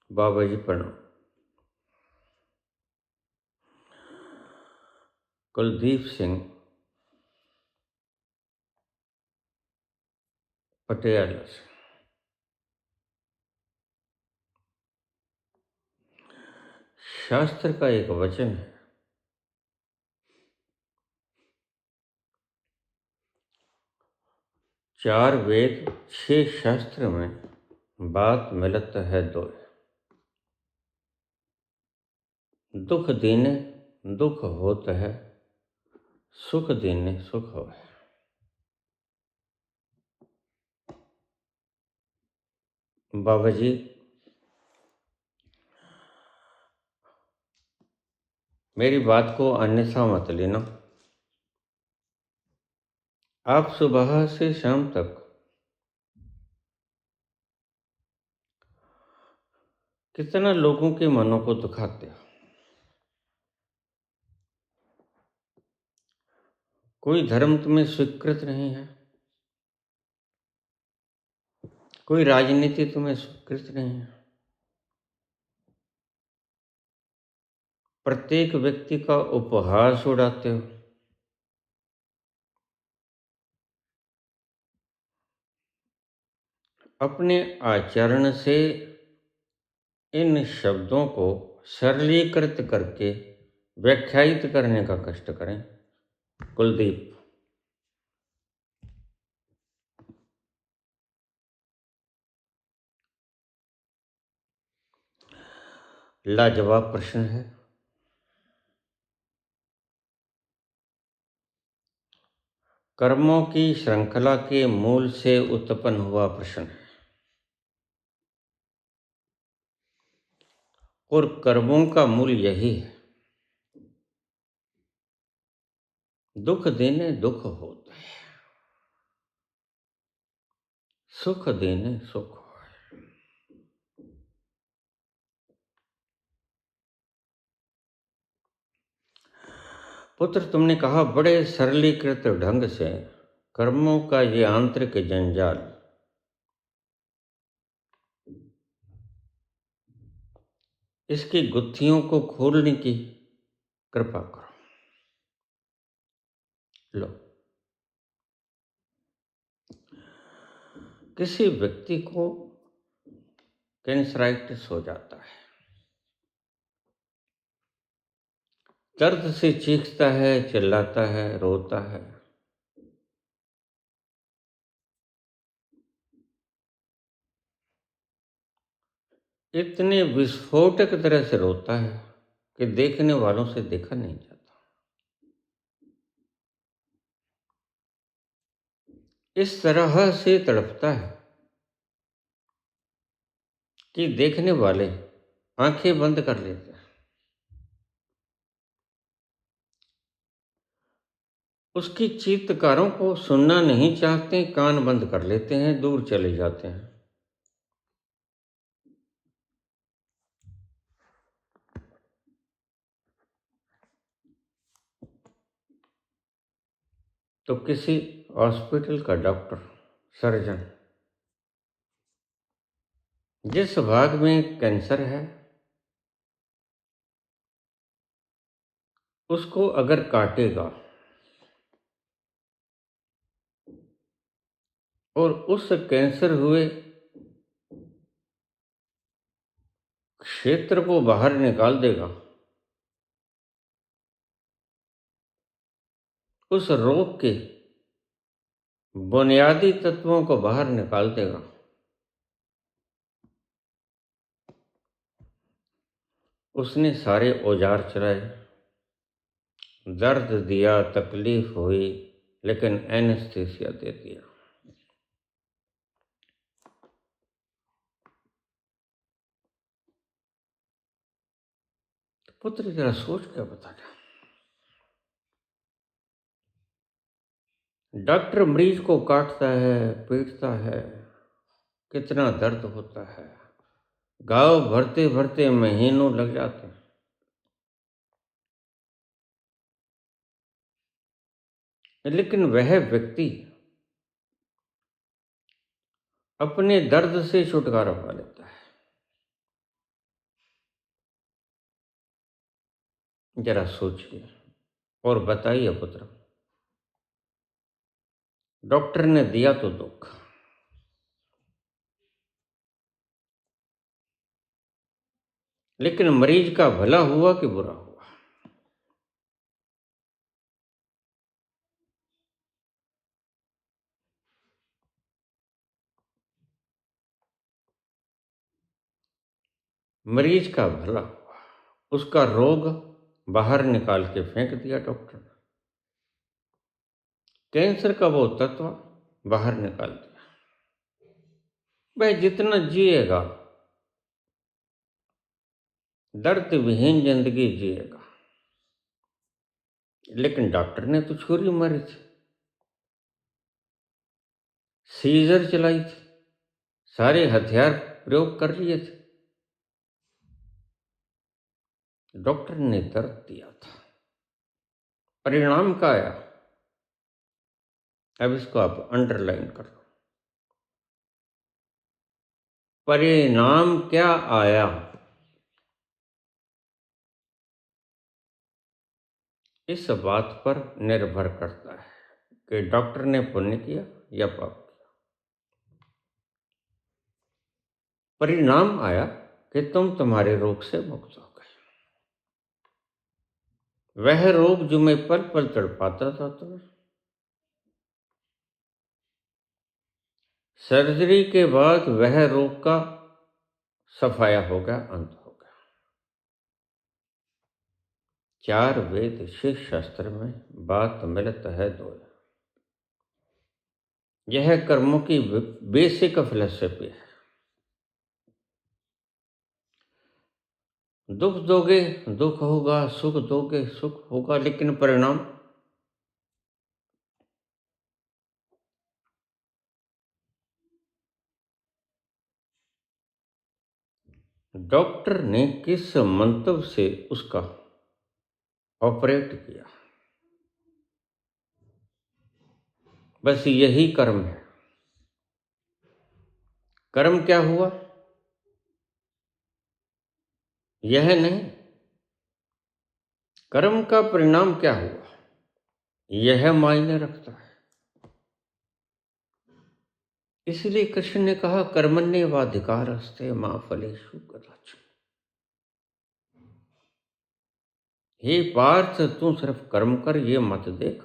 बाबा जी प्रणाम। कुलदीप सिंह पटियाला से। शास्त्र का एक वचन है, चार वेद छह शास्त्र में बात मिलत है दो। दुख दीने दुख होत है, सुख दीने सुख हो। बाबा जी, मेरी बात को अन्यथा मत लेना। आप सुबह से शाम तक कितना लोगों के मनों को दुखाते हो। कोई धर्म तुम्हें स्वीकृत नहीं है, कोई राजनीति तुम्हें स्वीकृत नहीं है। प्रत्येक व्यक्ति का उपहास उड़ाते हो। अपने आचरण से इन शब्दों को सरलीकृत करके व्याख्यायित करने का कष्ट करें। कुलदीप, लाजवाब प्रश्न है। कर्मों की श्रृंखला के मूल से उत्पन्न हुआ प्रश्न है, और कर्मों का मूल यही है। दुख देने दुख होता है, सुख देने सुख हो। पुत्र, तुमने कहा बड़े सरलीकृत ढंग से कर्मों का ये आंतरिक जंजाल, इसकी गुत्थियों को खोलने की कृपा करो। लो, किसी व्यक्ति को कैंसराइटिस हो जाता है, दर्द से चीखता है, चिल्लाता है, रोता है। इतने विस्फोटक तरह से रोता है कि देखने वालों से देखा नहीं जाता। इस तरह से तड़पता है कि देखने वाले आंखें बंद कर लेते हैं। उसकी चीत्कारों को सुनना नहीं चाहते, कान बंद कर लेते हैं, दूर चले जाते हैं। तो किसी हॉस्पिटल का डॉक्टर, सर्जन, जिस भाग में कैंसर है उसको अगर काटेगा और उस कैंसर हुए क्षेत्र को बाहर निकाल देगा, उस रोग के बुनियादी तत्वों को बाहर निकाल देगा, उसने सारे औजार चलाए, दर्द दिया, तकलीफ हुई, लेकिन एनेस्थीसिया दे दिया। पुत्र, जरा सोच क्या बताना। डॉक्टर मरीज को काटता है, पीटता है, कितना दर्द होता है, घाव भरते भरते महीनों लग जाते हैं। लेकिन वह व्यक्ति अपने दर्द से छुटकारा पा लेता है। जरा सोचिए और बताइए पुत्र। डॉक्टर ने दिया तो दुख, लेकिन मरीज का भला हुआ कि बुरा हुआ? मरीज का भला हुआ, उसका रोग बाहर निकाल के फेंक दिया डॉक्टर ने। कैंसर का वो तत्व बाहर निकाल दिया। वह जितना जिएगा दर्द विहीन जिंदगी जिएगा। लेकिन डॉक्टर ने तो छुरी मारी थी, सीजर चलाई थी, सारे हथियार प्रयोग कर लिए थे। डॉक्टर ने दर्द दिया था, परिणाम क्या आया? अब इसको आप अंडरलाइन कर लो। परिणाम क्या आया? इस बात पर निर्भर करता है कि डॉक्टर ने पुण्य किया या पाप किया। परिणाम आया कि तुम तुम्हारे रोग से मुक्त हो गए। वह रोग जो मैं पल पल तड़पाता था तुम्हें, सर्जरी के बाद वह रोग का सफाया हो गया, अंत हो गया। 4 वेद शेष शास्त्र में बात मिलत है दो। यह कर्मों की बेसिक फिलॉसफी है। दुख दोगे दुख होगा, सुख दोगे सुख होगा, लेकिन परिणाम? डॉक्टर ने किस मंतव्य से उसका ऑपरेट किया? बस यही कर्म है। कर्म क्या हुआ यह नहीं, कर्म का परिणाम क्या हुआ यह मायने रखता है। इसलिए कृष्ण ने कहा कर्मण्येवाधिकारस्ते मा फलेषु कदाचन। हे पार्थ, तू सिर्फ कर्म कर, ये मत देख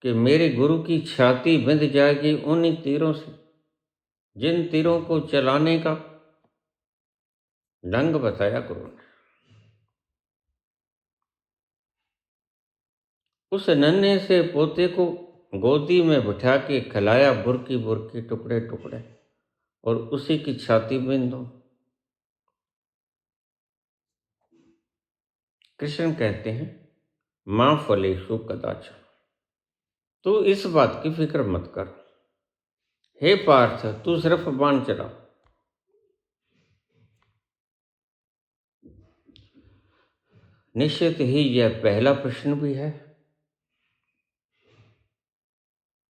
कि मेरे गुरु की छाती बिंध जाएगी उन्हीं तीरों से, जिन तीरों को चलाने का ढंग बताया गुरु ने। उस नन्हे से पोते को गोदी में बिठा के खिलाया बुरकी बुरकी, टुकड़े टुकड़े, और उसी की छाती बिंदो। कृष्ण कहते हैं मां फलेषु कदाचन। तू इस बात की फिक्र मत कर। हे पार्थ, तू सिर्फ बाण चला। निश्चित ही यह पहला प्रश्न भी है।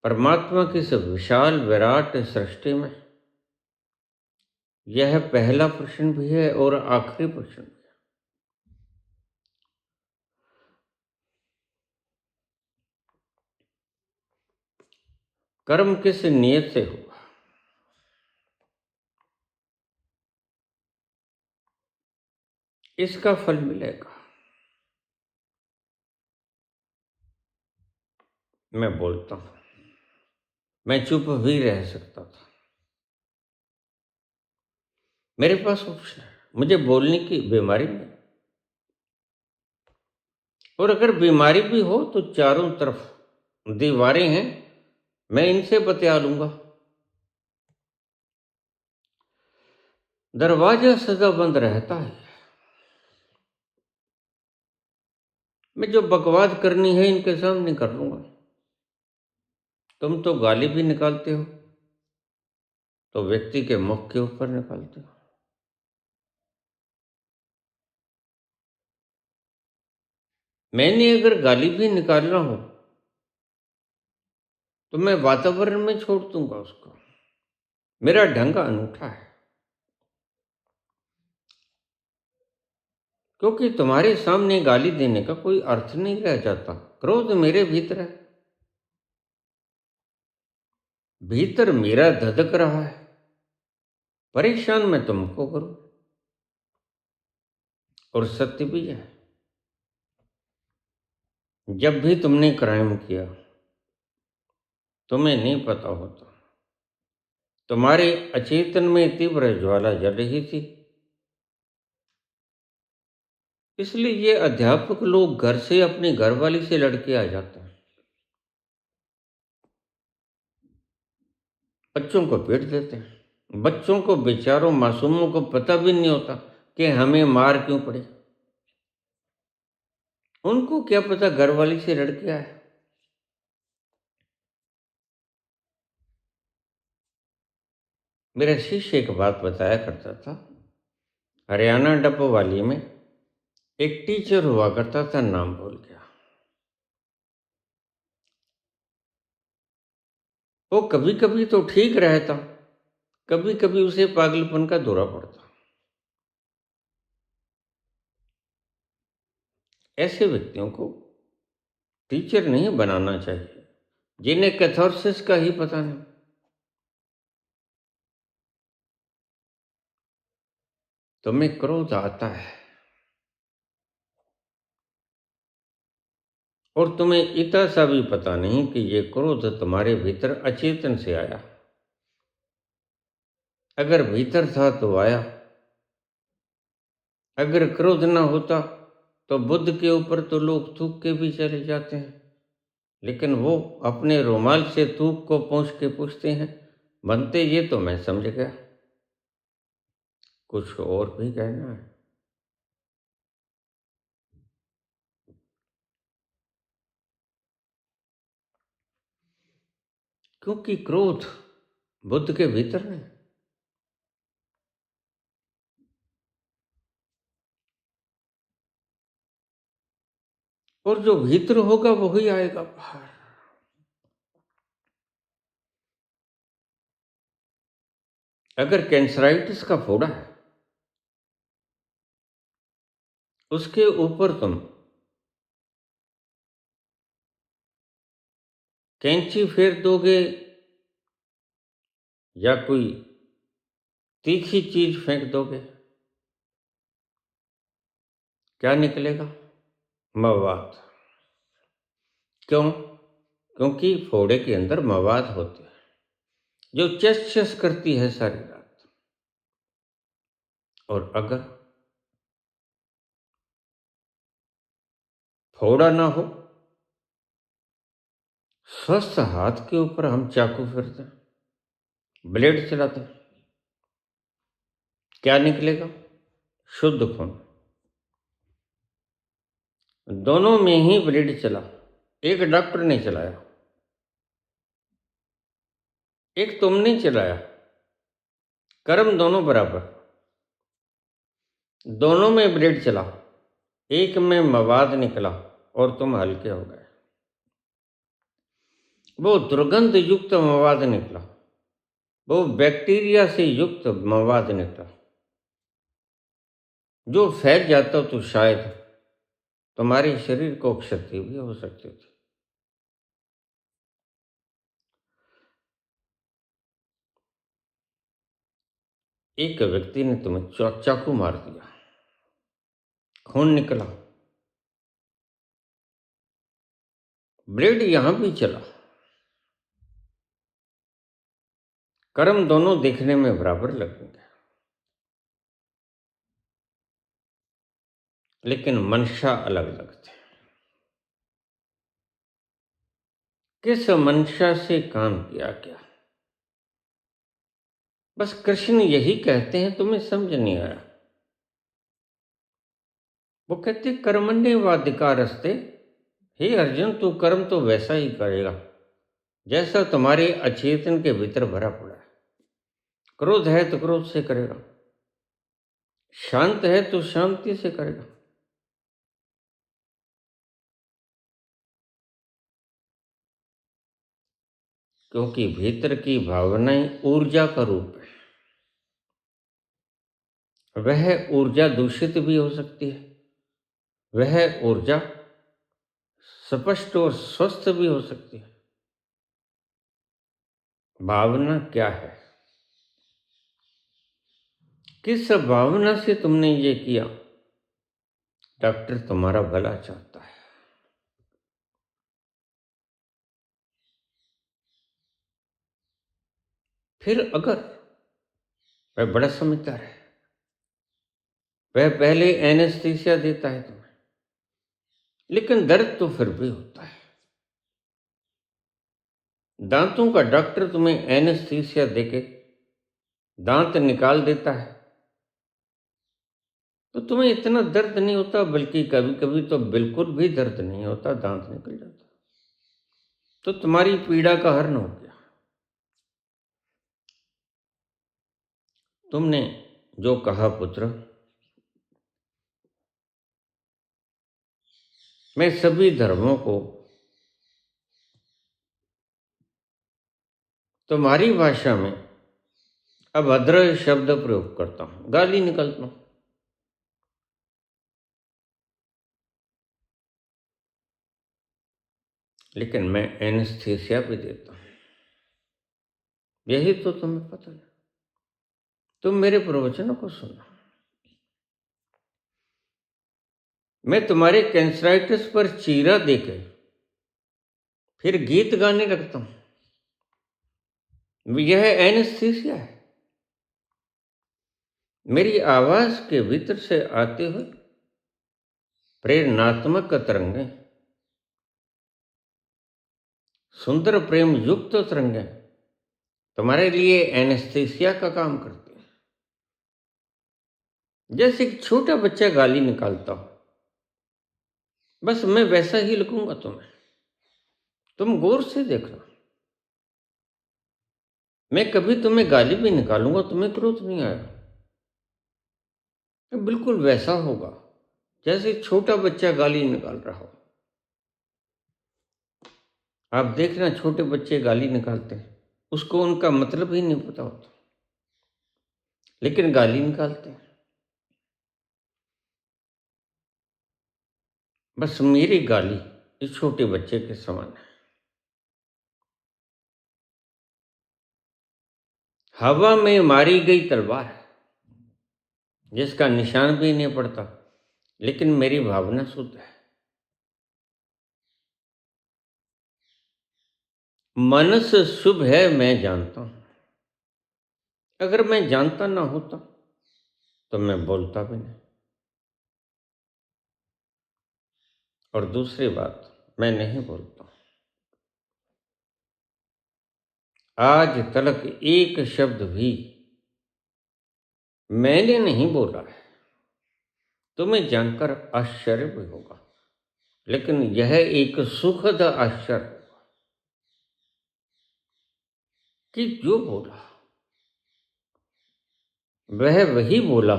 परमात्मा की इस विशाल विराट सृष्टि में यह पहला प्रश्न भी है और आखिरी प्रश्न भी है। कर्म किस नियत से हुआ, इसका फल मिलेगा। मैं बोलता हूं, मैं चुप भी रह सकता था, मेरे पास ऑप्शन है, मुझे बोलने की बीमारी नहीं। और अगर बीमारी भी हो तो चारों तरफ दीवारें हैं, मैं इनसे बतिया लूंगा। दरवाजा सदा बंद रहता है। मैं जो बकवाद करनी है इनके सामने कर लूंगा। तुम तो गाली भी निकालते हो तो व्यक्ति के मुख के ऊपर निकालते हो। मैंने अगर गाली भी निकालना हो तो मैं वातावरण में छोड़ दूंगा उसको। मेरा ढंग अनूठा है, क्योंकि तुम्हारे सामने गाली देने का कोई अर्थ नहीं रह जाता। क्रोध मेरे भीतर है, भीतर मेरा धधक रहा है, परेशान मैं तुमको करूं। और सत्य भी है, जब भी तुमने क्राइम किया तुम्हें नहीं पता होता, तुम्हारे अचेतन में तीव्र ज्वाला जल रही थी। इसलिए ये अध्यापक लोग घर से अपनी घरवाली से लड़के आ जाते हैं, बच्चों को पीट देते हैं। बच्चों को, बेचारों मासूमों को पता भी नहीं होता कि हमें मार क्यों पड़े। उनको क्या पता घरवाली से लड़के आए। मेरा शिष्य एक बात बताया करता था, हरियाणा डब्बोवाली में एक टीचर हुआ करता था, नाम भूल गया। वो कभी कभी तो ठीक रहता, कभी कभी उसे पागलपन का दौरा पड़ता। ऐसे व्यक्तियों को टीचर नहीं बनाना चाहिए, जिन्हें कैथारसिस का ही पता नहीं। तुम्हें क्रोध आता है और तुम्हें इतना सा भी पता नहीं कि ये क्रोध तुम्हारे भीतर अचेतन से आया। अगर भीतर था तो आया, अगर क्रोध ना होता तो बुद्ध के ऊपर तो लोग थूक के भी चले जाते हैं, लेकिन वो अपने रुमाल से थूक को पोंछ के पूछते हैं। बनते ये तो मैं समझ गया, कुछ और भी कहना है? क्योंकि क्रोध बुद्ध के भीतर नहीं, और जो भीतर होगा वही आएगा बाहर। अगर कैंसराइटिस का फोड़ा है, उसके ऊपर तुम कैंची फेर दोगे या कोई तीखी चीज फेंक दोगे, क्या निकलेगा? मवाद। क्यों? क्योंकि फोड़े के अंदर मवाद होते हैं जो चस चस करती है सारी रात। और अगर फोड़ा ना हो, स्वस्थ हाथ के ऊपर हम चाकू फेरते हैं, ब्लेड चलाते हैं, क्या निकलेगा? शुद्ध खून। दोनों में ही ब्लेड चला, एक डॉक्टर ने चलाया, एक तुमने चलाया। कर्म दोनों बराबर, दोनों में ब्लेड चला, एक में मवाद निकला और तुम हल्के हो गए। वो दुर्गंध युक्त मवाद निकला, वो बैक्टीरिया से युक्त मवाद निकला, जो फैल जाता तो शायद तुम्हारे शरीर को क्षति भी हो सकती थी। एक व्यक्ति ने तुम्हें चाकू मार दिया, खून निकला, ब्लेड यहां भी चला। कर्म दोनों देखने में बराबर लगेंगे, लेकिन मंशा अलग लगते हैं। किस मंशा से काम किया गया? बस कृष्ण यही कहते हैं, तुम्हें समझ नहीं आया। वो कहते कर्मण्येवाधिकारस्ते, हे अर्जुन तू कर्म तो वैसा ही करेगा जैसा तुम्हारे अचेतन के भीतर भरा पड़ा है। क्रोध है तो क्रोध से करेगा, शांत है तो शांति से करेगा। क्योंकि भीतर की भावनाएं ऊर्जा का रूप है। वह ऊर्जा दूषित भी हो सकती है, वह ऊर्जा स्पष्ट और स्वस्थ भी हो सकती है। भावना क्या है? किस भावना से तुमने ये किया? डॉक्टर तुम्हारा भला चाहता है। फिर अगर वह बड़ा समझदार है, वह पहले एनेस्थीसिया देता है तुम्हें, लेकिन दर्द तो फिर भी होता है। दांतों का डॉक्टर तुम्हें एनेस्थीसिया देके दांत निकाल देता है तो तुम्हें इतना दर्द नहीं होता, बल्कि कभी कभी तो बिल्कुल भी दर्द नहीं होता, दांत निकल जाता, तो तुम्हारी पीड़ा का हरण हो गया। तुमने जो कहा, पुत्र, मैं सभी धर्मों को तुम्हारी भाषा में अभद्र शब्द प्रयोग करता हूं, गाली निकलता हूं, लेकिन मैं एनेस्थीसिया भी देता हूं। यही तो तुम्हें पता नहीं। तुम मेरे प्रवचनों को सुनो। मैं तुम्हारे कैंसराइटिस पर चीरा देके फिर गीत गाने लगता हूं। यह एनेस्थीसिया है। मेरी आवाज के भीतर से आते हुए प्रेरणात्मक तरंगें, सुंदर प्रेम युक्त तरंगें तुम्हारे लिए एनेस्थीसिया का काम करती हैं। जैसे एक छोटा बच्चा गाली निकालता हो, बस मैं वैसा ही लिखूंगा तुम्हें। तुम गौर से देखना, मैं कभी तुम्हें गाली भी निकालूंगा, तुम्हें क्रोध नहीं आएगा। ये बिल्कुल वैसा होगा जैसे छोटा बच्चा गाली निकाल रहा हो। आप देखना, छोटे बच्चे गाली निकालते हैं, उसको उनका मतलब ही नहीं पता होता, लेकिन गाली निकालते हैं। बस मेरी गाली इस छोटे बच्चे के समान है। हवा में मारी गई तलवार है, जिसका निशान भी नहीं पड़ता, लेकिन मेरी भावना शुद्ध है। मनस शुभ है, मैं जानता हूं। अगर मैं जानता ना होता तो मैं बोलता भी नहीं। और दूसरी बात, मैं नहीं बोलता। आज तक एक शब्द भी मैंने नहीं बोला है। तुम्हें जानकर आश्चर्य भी होगा, लेकिन यह एक सुखद आश्चर्य होगा कि जो बोला वह वही बोला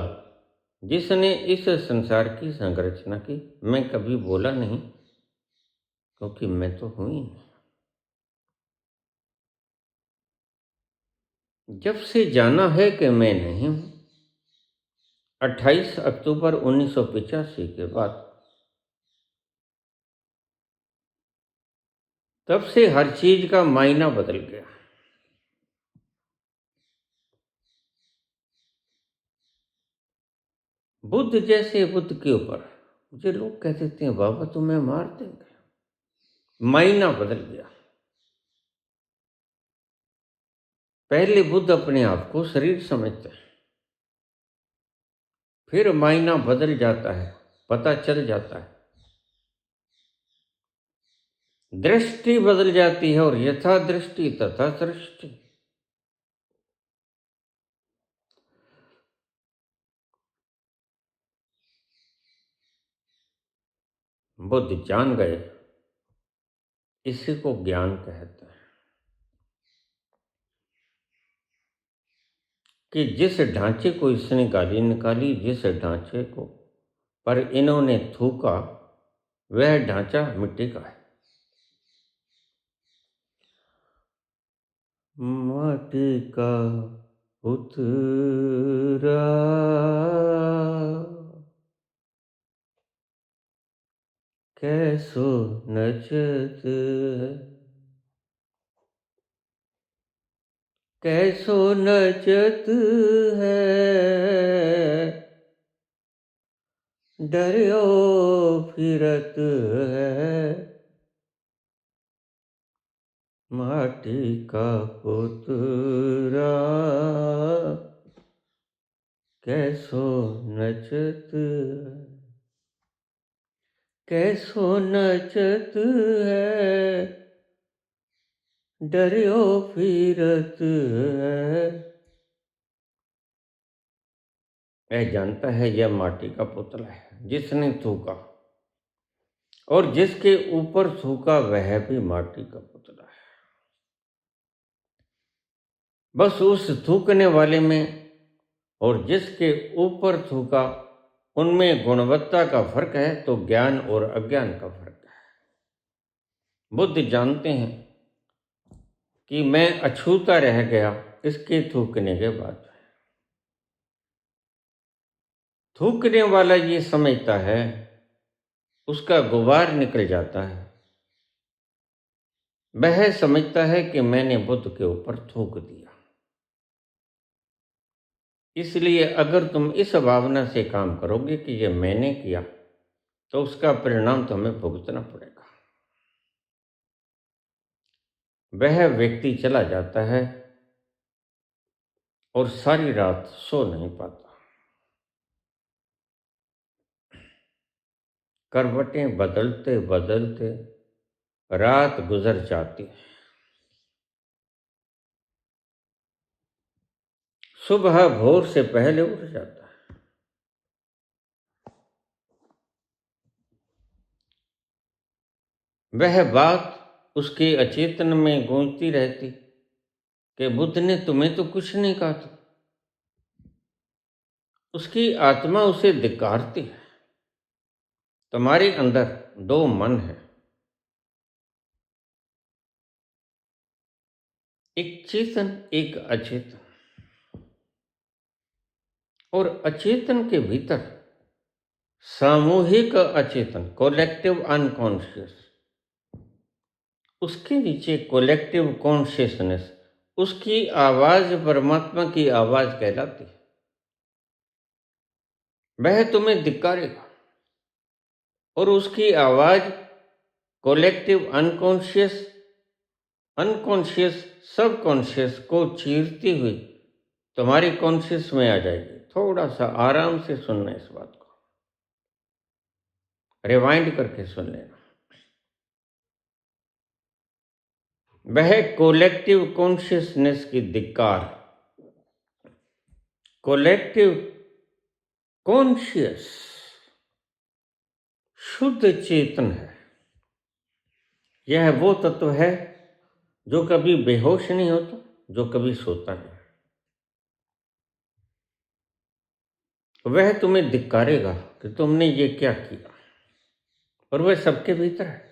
जिसने इस संसार की संरचना की। मैं कभी बोला नहीं, क्योंकि मैं तो हूं ही नहीं। जब से जाना है कि मैं नहीं हूं, 28 अक्टूबर 1985 के बाद, तब से हर चीज का मायना बदल गया। बुद्ध जैसे बुद्ध के ऊपर मुझे लोग कह देते हैं, बाबा तुम्हें मार देंगे। मायना बदल गया। पहले बुद्ध अपने आप को शरीर समझते हैं, फिर मायना बदल जाता है, पता चल जाता है, दृष्टि बदल जाती है, और यथा दृष्टि तथा सृष्टि। बुद्ध जान गए, इसी को ज्ञान कहते हैं, कि जिस ढांचे को इसने गाली निकाली, जिस ढांचे को पर इन्होंने थूका, वह ढांचा मिट्टी का है। माटी का पुतरा कैसो नचत है, कैसो नचत है, डर्यो फिरत है, माटी का पुतरा कैसो नचत है, कैसो नचत है, डर्यो फिरत है। यह जानता है यह माटी का पुतला है, जिसने थूका और जिसके ऊपर थूका वह भी माटी का पुतला है। बस उस थूकने वाले में और जिसके ऊपर थूका उनमें गुणवत्ता का फर्क है, तो ज्ञान और अज्ञान का फर्क है। बुद्ध जानते हैं कि मैं अछूता रह गया इसके थूकने के बाद। थूकने वाला ये समझता है उसका गुबार निकल जाता है, वह समझता है कि मैंने बुद्ध के ऊपर थूक दिया। इसलिए अगर तुम इस भावना से काम करोगे कि ये मैंने किया, तो उसका परिणाम तुम्हें भुगतना पड़ेगा। वह व्यक्ति चला जाता है और सारी रात सो नहीं पाता। करवटें बदलते बदलते रात गुजर जाती है। सुबह भोर से पहले उठ जाता है। वह बात उसके अचेतन में गूंजती रहती कि बुद्ध ने तुम्हें तो कुछ नहीं कहा था। उसकी आत्मा उसे धिक्कारती है। तुम्हारे अंदर दो मन है, एक चेतन एक अचेतन, और अचेतन के भीतर सामूहिक अचेतन, कलेक्टिव अनकॉन्शियस, उसके नीचे कलेक्टिव कॉन्शियसनेस, उसकी आवाज परमात्मा की आवाज कहलाती है। वह तुम्हें धिक्कारेगा और उसकी आवाज कलेक्टिव अनकॉन्शियस सबकॉन्शियस को चीरती हुई तुम्हारी कॉन्शियस में आ जाएगी। थोड़ा सा आराम से सुनना, इस बात को रिवाइंड करके सुन लेना। वह कलेक्टिव कॉन्शियसनेस की धिक्कार, कलेक्टिव कॉन्शियस शुद्ध चेतन है। यह वो तत्व है जो कभी बेहोश नहीं होता, जो कभी सोता नहीं। वह तुम्हें धिक्कारेगा कि तुमने ये क्या किया, और वह सबके भीतर है।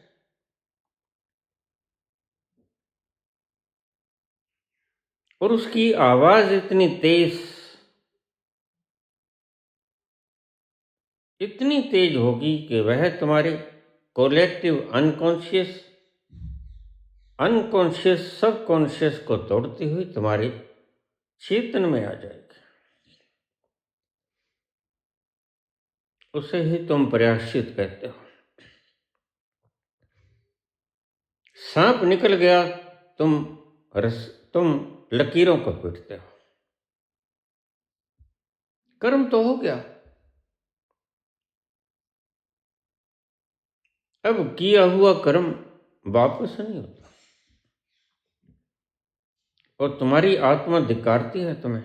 और उसकी आवाज इतनी तेज होगी कि वह तुम्हारे कलेक्टिव अनकॉन्शियस सबकॉन्शियस को तोड़ती हुई तुम्हारे चेतन में आ जाएगी। उसे ही तुम प्रायश्चित कहते हो। सांप निकल गया, तुम लकीरों को पीटते हो। कर्म तो हो गया, अब किया हुआ कर्म वापस नहीं होता। और तुम्हारी आत्मा धिक्कारती है तुम्हें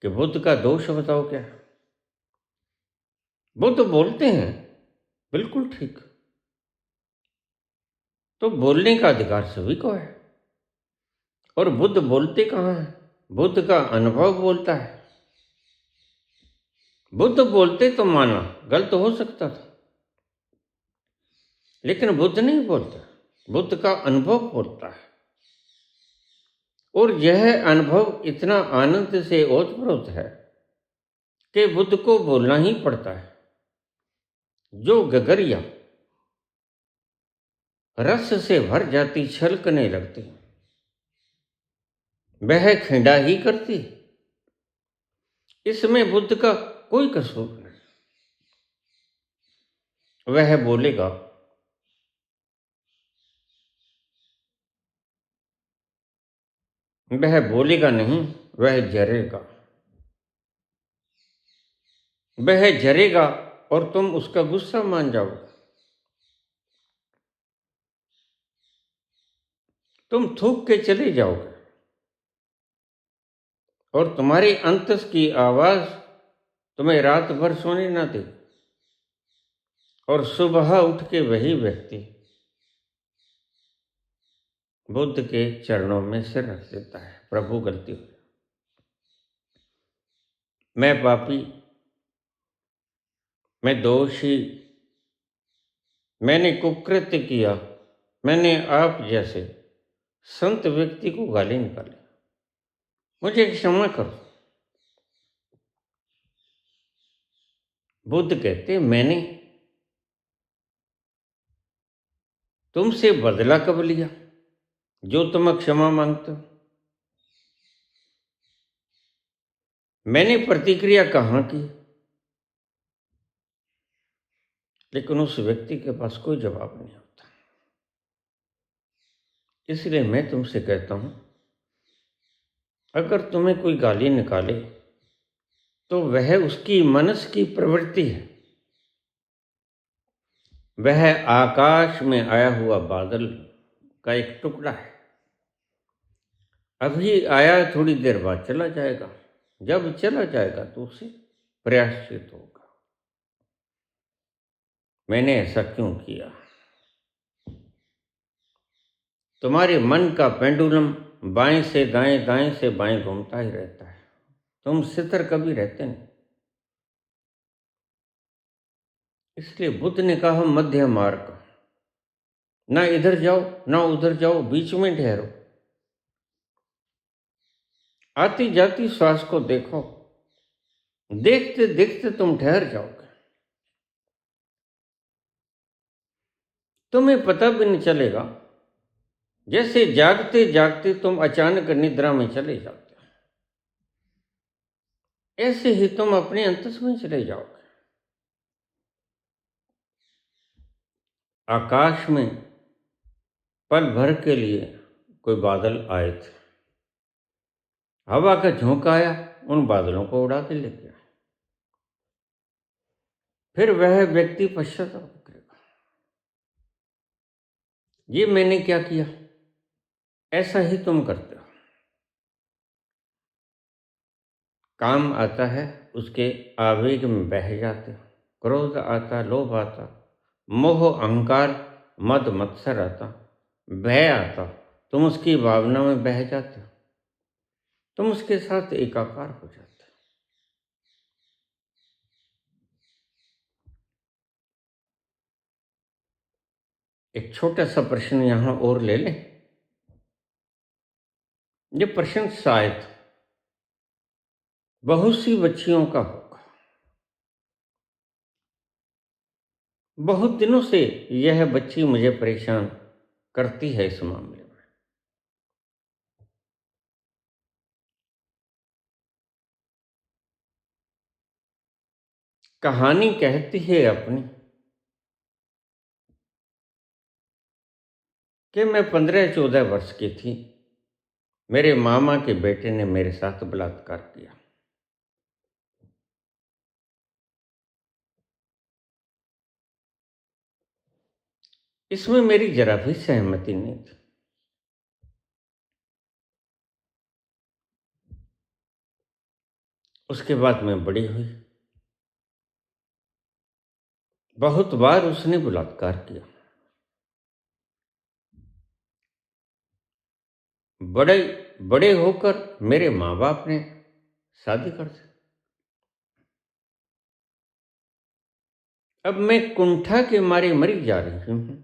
कि बुद्ध का दोष बताओ क्या। बुद्ध बोलते हैं बिल्कुल ठीक, तो बोलने का अधिकार सभी को है। और बुद्ध बोलते कहाँ हैं? बुद्ध का अनुभव बोलता है। बुद्ध बोलते तो माना गलत हो सकता था, लेकिन बुद्ध नहीं बोलता, बुद्ध का अनुभव बोलता है। और यह अनुभव इतना आनंद से ओतप्रोत है कि बुद्ध को बोलना ही पड़ता है। जो गगरिया रस से भर जाती, छलकने लगती। वह खिंडा ही करती, इसमें बुद्ध का कोई कसूर नहीं। वह बोलेगा, वह बोलेगा नहीं, वह जरेगा। वह जरेगा और तुम उसका गुस्सा मान जाओगे। तुम थूक के चले जाओगे और तुम्हारी अंतस की आवाज तुम्हें रात भर सोने ना दे। और सुबह उठ के वही व्यक्ति बुद्ध के चरणों में सिर रख देता है, प्रभु गलती हुई, मैं पापी, मैं दोषी, मैंने कुकृत्य किया, मैंने आप जैसे संत व्यक्ति को गाली निकाली, मुझे क्षमा करो। बुद्ध कहते, मैंने तुमसे बदला कब लिया जो तुम क्षमा मांगते हो? मैंने प्रतिक्रिया कहाँ की? लेकिन उस व्यक्ति के पास कोई जवाब नहीं होता। इसलिए मैं तुमसे कहता हूं, अगर तुम्हें कोई गाली निकाले तो वह उसकी मनस की प्रवृत्ति है। वह आकाश में आया हुआ बादल का एक टुकड़ा है, अभी आया, थोड़ी देर बाद चला जाएगा। जब चला जाएगा तो उसे प्रायश्चित होगा, मैंने ऐसा क्यों किया। तुम्हारे मन का पेंडुलम बाएं से दाएं, दाएं से बाएं घूमता ही रहता है, तुम स्थिर कभी रहते नहीं। इसलिए बुद्ध ने कहा मध्य मार्ग, ना इधर जाओ ना उधर जाओ, बीच में ठहरो। आती जाती श्वास को देखो, देखते देखते तुम ठहर जाओगे। तुम्हें पता भी नहीं चलेगा, जैसे जागते जागते तुम अचानक निद्रा में चले जाते हो, ऐसे ही तुम अपने अंतस में चले जाओगे। आकाश में पल भर के लिए कोई बादल आए थे, हवा का झोंका आया, उन बादलों को उड़ा के ले गया। फिर वह व्यक्ति पश्चाताप करेगा, ये मैंने क्या किया। ऐसा ही तुम करते हो। काम आता है, उसके आवेग में बह जाते हो। क्रोध आता, लोभ आता, मोह अहंकार मद मत्सर आता, भय आता, तुम उसकी भावना में बह जाते हो, तुम उसके साथ एकाकार हो जाते हो। एक छोटा सा प्रश्न यहां और ले लें। ये प्रश्न शायद बहुत सी बच्चियों का होगा। बहुत दिनों से यह बच्ची मुझे परेशान करती है इस मामले में। कहानी कहती है अपनी कि मैं 15-14 वर्ष की थी, मेरे मामा के बेटे ने मेरे साथ बलात्कार किया। इसमें मेरी जरा भी सहमति नहीं थी। उसके बाद मैं बड़ी हुई, बहुत बार उसने बलात्कार किया। बड़े बड़े होकर मेरे माँ बाप ने शादी कर दी। अब मैं कुंठा के मारे मरी जा रही हूं।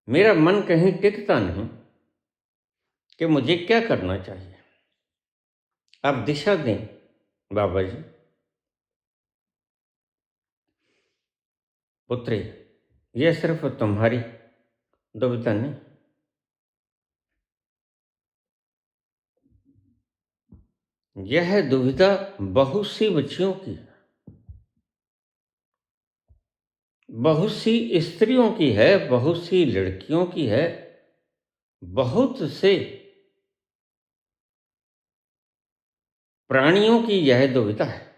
मेरा मन कहीं टिकता नहीं कि मुझे क्या करना चाहिए। आप दिशा दें बाबा जी। पुत्री, यह सिर्फ तुम्हारी दुविधा नहीं, यह दुविधा बहुत सी बच्चियों की है, बहुत सी स्त्रियों की है, बहुत सी लड़कियों की है, बहुत से प्राणियों की यह दुविधा है।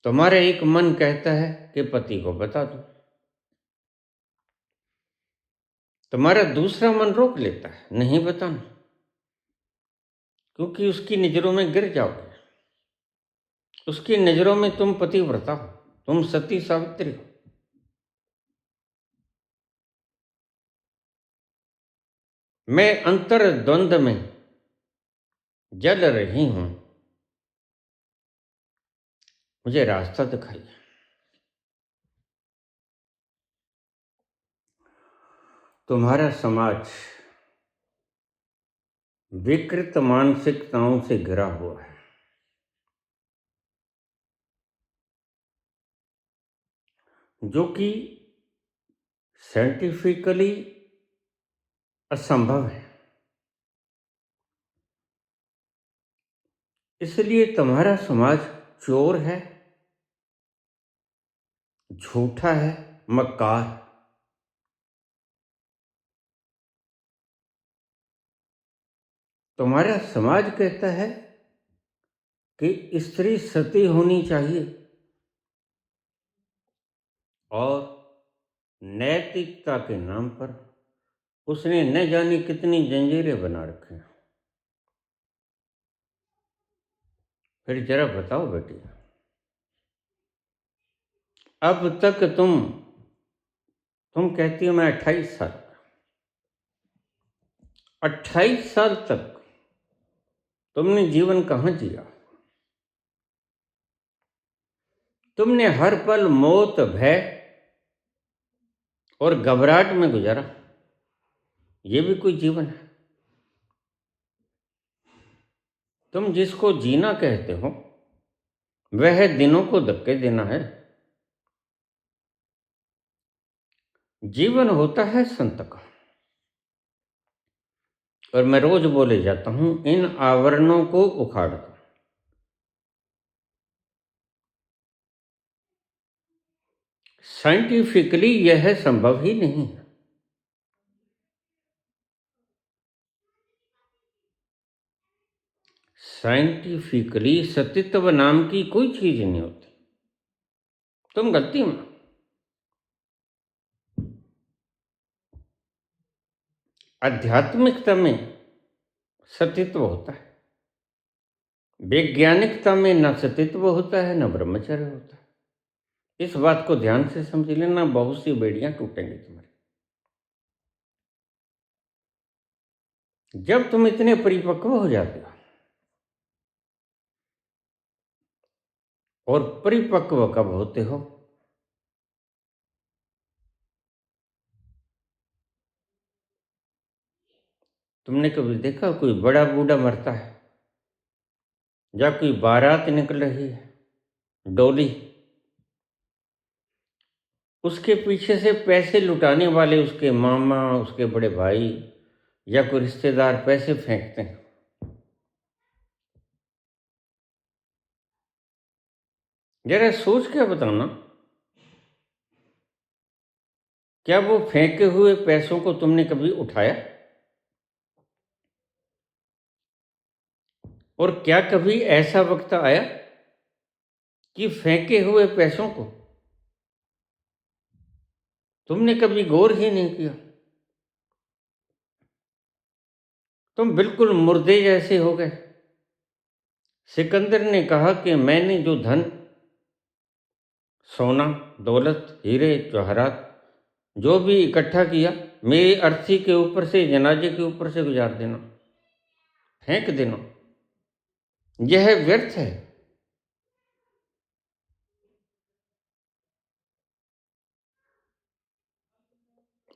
तुम्हारा एक मन कहता है कि पति को बता दो, तुम्हारा दूसरा मन रोक लेता है, नहीं बताना, क्योंकि उसकी नजरों में गिर जाओगे। उसकी नजरों में तुम पतिव्रता हो, तुम सती सावित्री हो। मैं अंतर द्वंद में जल रही हूं, मुझे रास्ता दिखाइए। तुम्हारा समाज विकृत मानसिकताओं से घिरा हुआ है, जो कि साइंटिफिकली असंभव है। इसलिए तुम्हारा समाज चोर है, झूठा है, मक्कार। तुम्हारा समाज कहता है कि स्त्री सती होनी चाहिए और नैतिकता के नाम पर उसने न जाने कितनी जंजीरें बना रखी हैं। फिर जरा बताओ बेटी, अब तक तुम कहती हो मैं 28 साल, 28 साल तक तुमने जीवन कहाँ जिया? तुमने हर पल मौत, भय और घबराहट में गुजारा। ये भी कोई जीवन है? तुम जिसको जीना कहते हो वह दिनों को धक्के देना है। जीवन होता है संत का, और मैं रोज बोले जाता हूं, इन आवरणों को उखाड़ दो। साइंटिफिकली यह संभव ही नहीं है। साइंटिफिकली सतीत्व नाम की कोई चीज नहीं होती। तुम गलती में, आध्यात्मिकता में सतीत्व होता है, वैज्ञानिकता में न सतीत्व होता है, न ब्रह्मचर्य होता है। इस बात को ध्यान से समझ लेना, बहुत सी बेड़ियां टूटेंगी तुम्हारी। जब तुम इतने परिपक्व हो जाते हो, और परिपक्व कब होते हो? तुमने कभी देखा कोई बड़ा बूढ़ा मरता है, या कोई बारात निकल रही है, डोली, उसके पीछे से पैसे लुटाने वाले उसके मामा, उसके बड़े भाई या कोई रिश्तेदार पैसे फेंकते हैं। जरा सोच के बताना, क्या वो फेंके हुए पैसों को तुमने कभी उठाया? और क्या कभी ऐसा वक्त आया कि फेंके हुए पैसों को तुमने कभी गौर ही नहीं किया? तुम बिल्कुल मुर्दे जैसे हो गए। सिकंदर ने कहा कि मैंने जो धन, सोना, दौलत, हीरे जवाहरात जो भी इकट्ठा किया, मेरी अर्थी के ऊपर से, जनाजे के ऊपर से गुजार देना, फेंक देना, यह व्यर्थ है।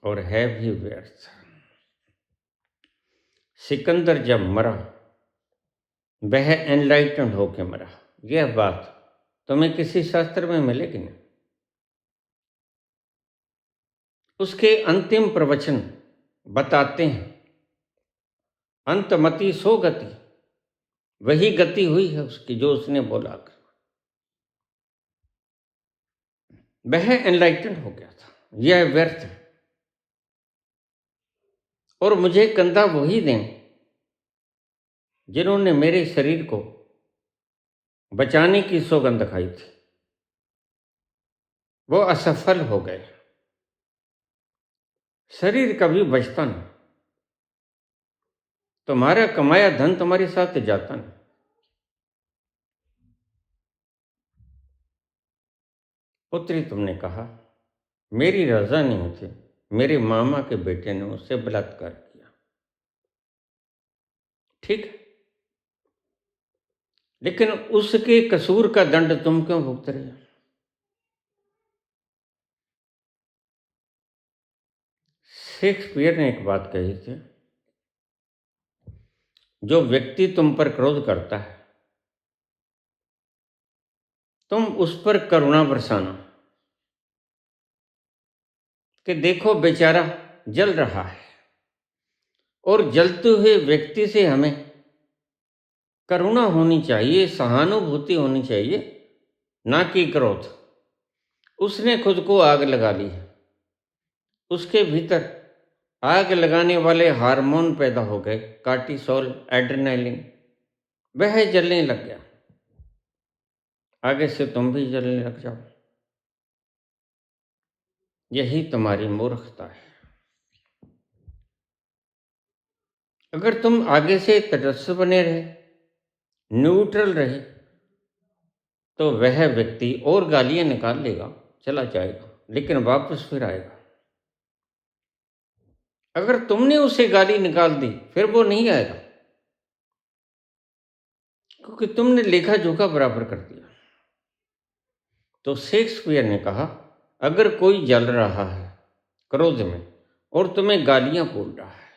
और है भी व्यर्थ। सिकंदर जब मरा, वह एनलाइटेंड होके मरा। यह बात तुम्हें किसी शास्त्र में मिलेगी नहीं। उसके अंतिम प्रवचन बताते हैं, अंतमति सो गति, वही गति हुई है उसकी जो उसने बोला। वह एनलाइटन हो गया था, यह व्यर्थ है, और मुझे कंधा वही दें जिन्होंने मेरे शरीर को बचाने की सौगंध खाई थी। वो असफल हो गए। शरीर कभी बचता नहीं, तुम्हारा कमाया धन तुम्हारे साथ जाता नहीं। पुत्री, तुमने कहा मेरी रजा नहीं थी, मेरे मामा के बेटे ने उससे बलात्कार किया। ठीक है, लेकिन उसके कसूर का दंड तुम क्यों भुगत रहे हो? शेक्सपियर ने एक बात कही थी, जो व्यक्ति तुम पर क्रोध करता है तुम उस पर करुणा बरसाना, कि देखो बेचारा जल रहा है, और जलते हुए व्यक्ति से हमें करुणा होनी चाहिए, सहानुभूति होनी चाहिए, ना कि क्रोध। उसने खुद को आग लगा ली है, उसके भीतर आग लगाने वाले हार्मोन पैदा हो गए, कार्टिसोल, एड्रेनालिन, वह जलने लग गया। आगे से तुम भी जलने लग जाओ। यही तुम्हारी मूर्खता है। अगर तुम आगे से तटस्थ बने रहे, न्यूट्रल रहे, तो वह व्यक्ति और गालियां निकाल लेगा, चला जाएगा, लेकिन वापस फिर आएगा। अगर तुमने उसे गाली निकाल दी, फिर वो नहीं आएगा, क्योंकि तुमने लेखा जोखा बराबर कर दिया। तो शेक्सपियर ने कहा, अगर कोई जल रहा है क्रोध में और तुम्हें गालियां बोल रहा है,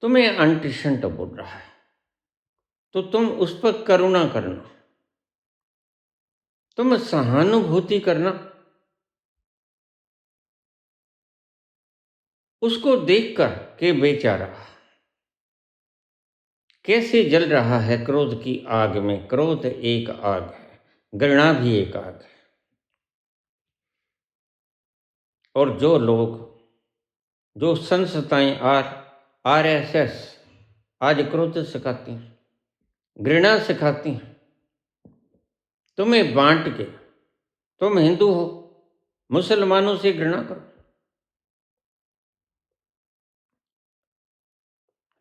तुम्हें अंटिशंट बोल रहा है, तो तुम उस पर करुणा करना, तुम सहानुभूति करना। उसको देखकर के बेचारा कैसे जल रहा है क्रोध की आग में। क्रोध एक आग है, घृणा भी एक आग है। और जो लोग, जो संस्थाएं RSS आज क्रोध सिखाती हैं, घृणा सिखाती हैं, तुम्हें बांट के, तुम हिंदू हो, मुसलमानों से घृणा करो,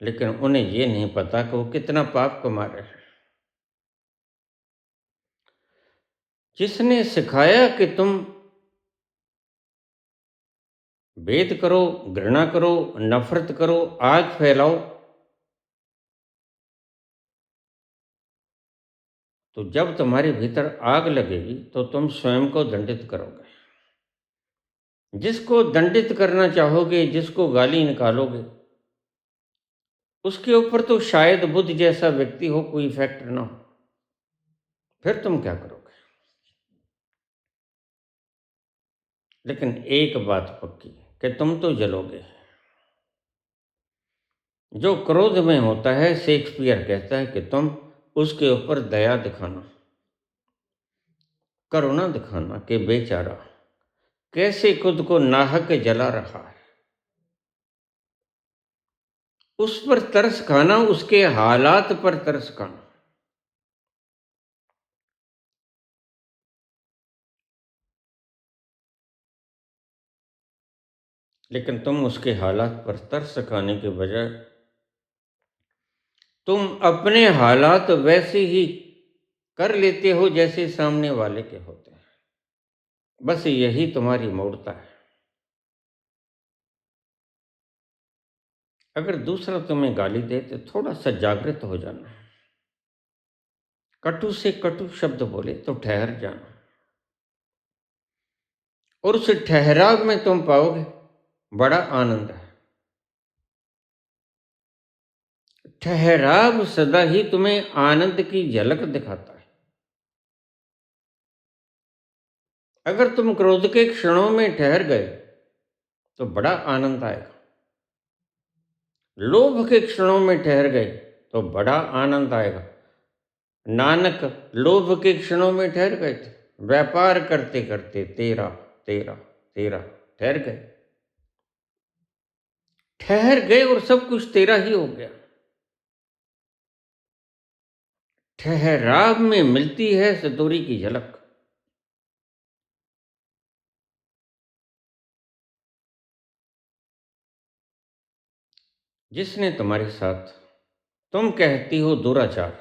लेकिन उन्हें ये नहीं पता कि वो कितना पाप कमा रहे हैं। जिसने सिखाया कि तुम भेद करो, घृणा करो, नफरत करो, आग फैलाओ, तो जब तुम्हारे भीतर आग लगेगी तो तुम स्वयं को दंडित करोगे। जिसको दंडित करना चाहोगे, जिसको गाली निकालोगे, उसके ऊपर तो शायद बुद्ध जैसा व्यक्ति हो, कोई इफेक्ट ना हो। फिर तुम क्या करोगे? लेकिन एक बात पक्की कि तुम तो जलोगे। जो क्रोध में होता है, शेक्सपियर कहता है कि तुम उसके ऊपर दया दिखाना, करुणा दिखाना, कि बेचारा कैसे खुद को नाहक जला रहा है। उस पर तरस खाना, उसके हालात पर तरस खाना। लेकिन तुम उसके हालात पर तरस खाने के बजाय तुम अपने हालात वैसे ही कर लेते हो जैसे सामने वाले के होते हैं। बस यही तुम्हारी मूर्खता है। अगर दूसरा तुम्हें गाली दे तो थोड़ा सा जागृत हो जाना। कटु से कटु शब्द बोले तो ठहर जाना, और उस ठहराव में तुम पाओगे बड़ा आनंद है। ठहराव सदा ही तुम्हें आनंद की झलक दिखाता है। अगर तुम क्रोध के क्षणों में ठहर गए तो बड़ा आनंद आएगा। लोभ के क्षणों में ठहर गए तो बड़ा आनंद आएगा। नानक लोभ के क्षणों में ठहर गए थे, व्यापार करते करते तेरा तेरा तेरा ठहर गए और सब कुछ तेरा ही हो गया। ठहराव में मिलती है सतोरी की झलक। जिसने तुम्हारे साथ, तुम कहती हो दुराचार,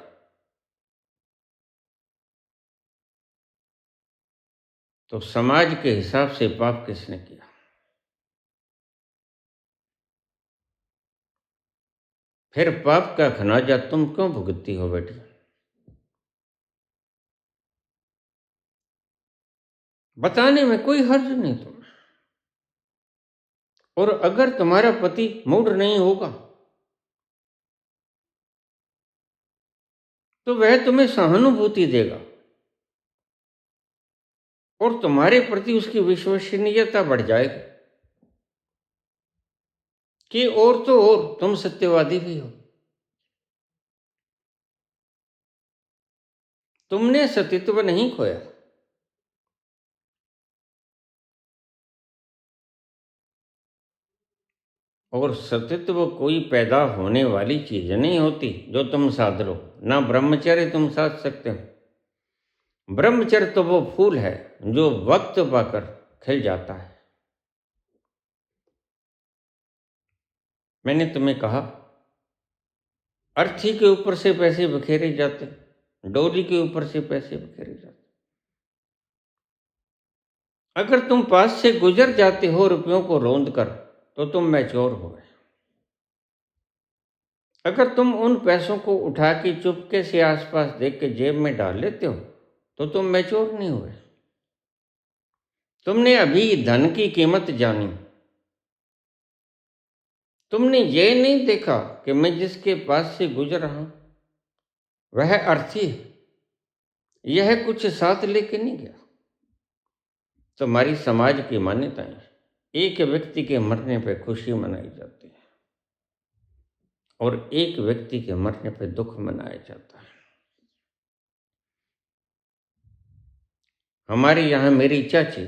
तो समाज के हिसाब से पाप किसने किया? फिर पाप का खनाजा तुम क्यों भुगतती हो बेटी? बताने में कोई हर्ज नहीं तुम्हें। और अगर तुम्हारा पति मूढ़ नहीं होगा तो वह तुम्हें सहानुभूति देगा और तुम्हारे प्रति उसकी विश्वसनीयता बढ़ जाएगी कि और तो और तुम सत्यवादी भी हो। तुमने सतीत्व नहीं खोया। और सतीत्व कोई पैदा होने वाली चीज नहीं होती जो तुम साध लो। ना ब्रह्मचर्य तुम साध सकते हो। ब्रह्मचर्य तो वो फूल है जो वक्त पाकर खिल जाता है। मैंने तुम्हें कहा, अर्थी के ऊपर से पैसे बिखेरे जाते, डोरी के ऊपर से पैसे बिखेरे जाते। अगर तुम पास से गुजर जाते हो रुपयों को रोंद कर तो तुम मैच्योर हो गए। अगर तुम उन पैसों को उठा के चुपके से आसपास देख के जेब में डाल लेते हो तो तुम मैच्योर नहीं हुए। तुमने अभी धन की कीमत जानी। तुमने ये नहीं देखा कि मैं जिसके पास से गुजर रहा हूं वह अर्थी है, यह कुछ साथ लेके नहीं गया। तुम्हारी समाज की मान्यताएं, एक व्यक्ति के मरने पर खुशी मनाई जाती है और एक व्यक्ति के मरने पर दुख मनाया जाता है। हमारे यहाँ मेरी चाची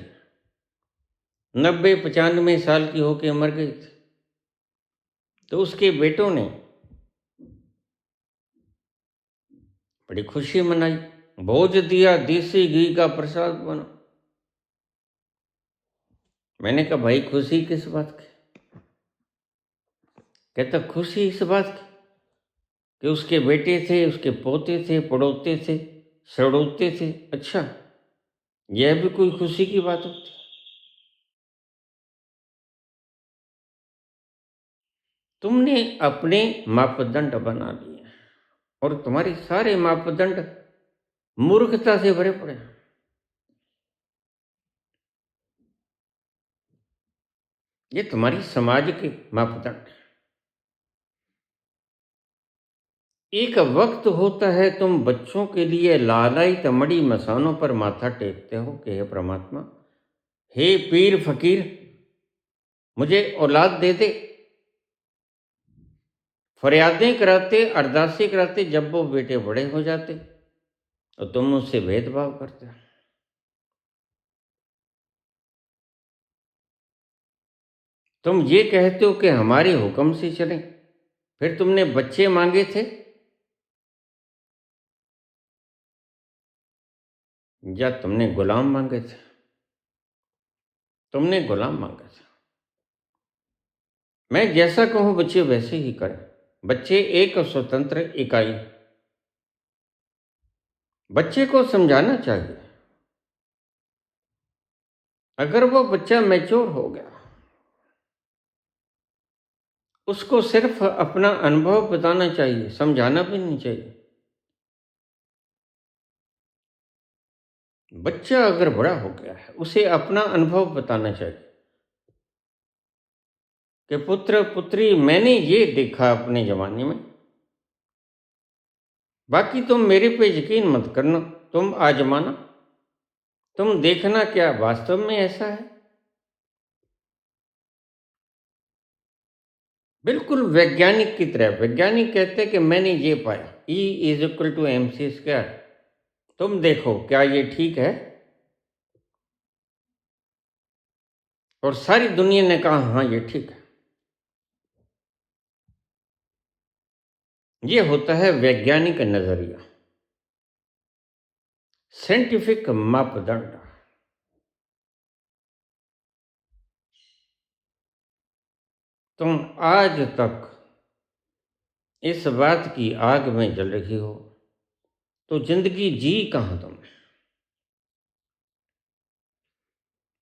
90-95 साल की होके मर गई थी, तो उसके बेटों ने बड़ी खुशी मनाई, भोज दिया, देसी घी का प्रसाद बना। मैंने कहा, भाई खुशी किस बात की? कहता, खुशी इस बात की कि उसके बेटे थे, उसके पोते थे, पड़ोते थे, सड़ोते थे। अच्छा, यह भी कोई खुशी की बात होती? तुमने अपने मापदंड बना लिए और तुम्हारे सारे मापदंड मूर्खता से भरे पड़े। ये तुम्हारी समाज के मापदंड। एक वक्त होता है तुम बच्चों के लिए लालाई तमड़ी मसानों पर माथा टेकते हो कि हे परमात्मा, हे पीर फकीर, मुझे औलाद दे दे। फरियादें कराते, अरदासें कराते। जब वो बेटे बड़े हो जाते तो तुम उससे भेदभाव करते हो। तुम ये कहते हो कि हमारे हुक्म से चलें। फिर तुमने बच्चे मांगे थे या तुमने गुलाम मांगे थे? तुमने गुलाम मांगा था। मैं जैसा कहूं बच्चे वैसे ही करें। बच्चे एक स्वतंत्र इकाई। बच्चे को समझाना चाहिए। अगर वो बच्चा मैच्योर हो गया, उसको सिर्फ अपना अनुभव बताना चाहिए, समझाना भी नहीं चाहिए। बच्चा अगर बड़ा हो गया है, उसे अपना अनुभव बताना चाहिए कि पुत्र पुत्री, मैंने ये देखा अपने जमाने में, बाकी तुम मेरे पे यकीन मत करना, तुम आजमाना। तुम देखना क्या वास्तव में ऐसा है? बिल्कुल वैज्ञानिक की तरह। वैज्ञानिक कहते हैं कि मैंने ये पाया, E = mc²। तुम देखो क्या ये ठीक है? और सारी दुनिया ने कहा हाँ ये ठीक है। ये होता है वैज्ञानिक नजरिया, साइंटिफिक मापदंड। तुम आज तक इस बात की आग में जल रही हो तो जिंदगी जी कहां तुमने?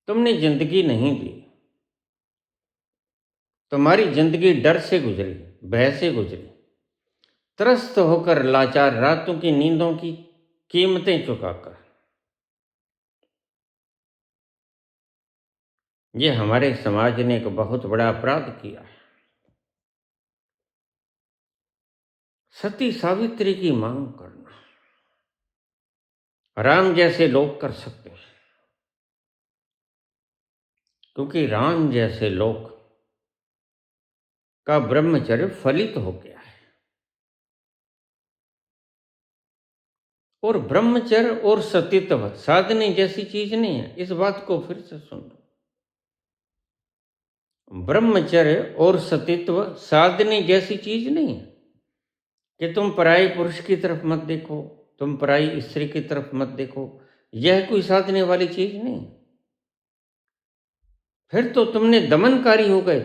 तुमने जिंदगी नहीं जी। तुम्हारी जिंदगी डर से गुजरी, भय से गुजरी, त्रस्त होकर, लाचार रातों की नींदों की कीमतें चुकाकर। ये हमारे समाज ने एक बहुत बड़ा अपराध किया है। सती सावित्री की मांग करना राम जैसे लोग कर सकते हैं, क्योंकि राम जैसे लोग का ब्रह्मचर्य फलित हो गया है। और ब्रह्मचर्य और सतीत्व साधने जैसी चीज नहीं है। इस बात को फिर से सुन लो। ब्रह्मचर्य और सतीत्व साधने जैसी चीज नहीं है कि तुम पराई पुरुष की तरफ मत देखो, तुम पराई स्त्री की तरफ मत देखो। यह कोई साधने वाली चीज नहीं। फिर तो तुमने दमनकारी हो गए।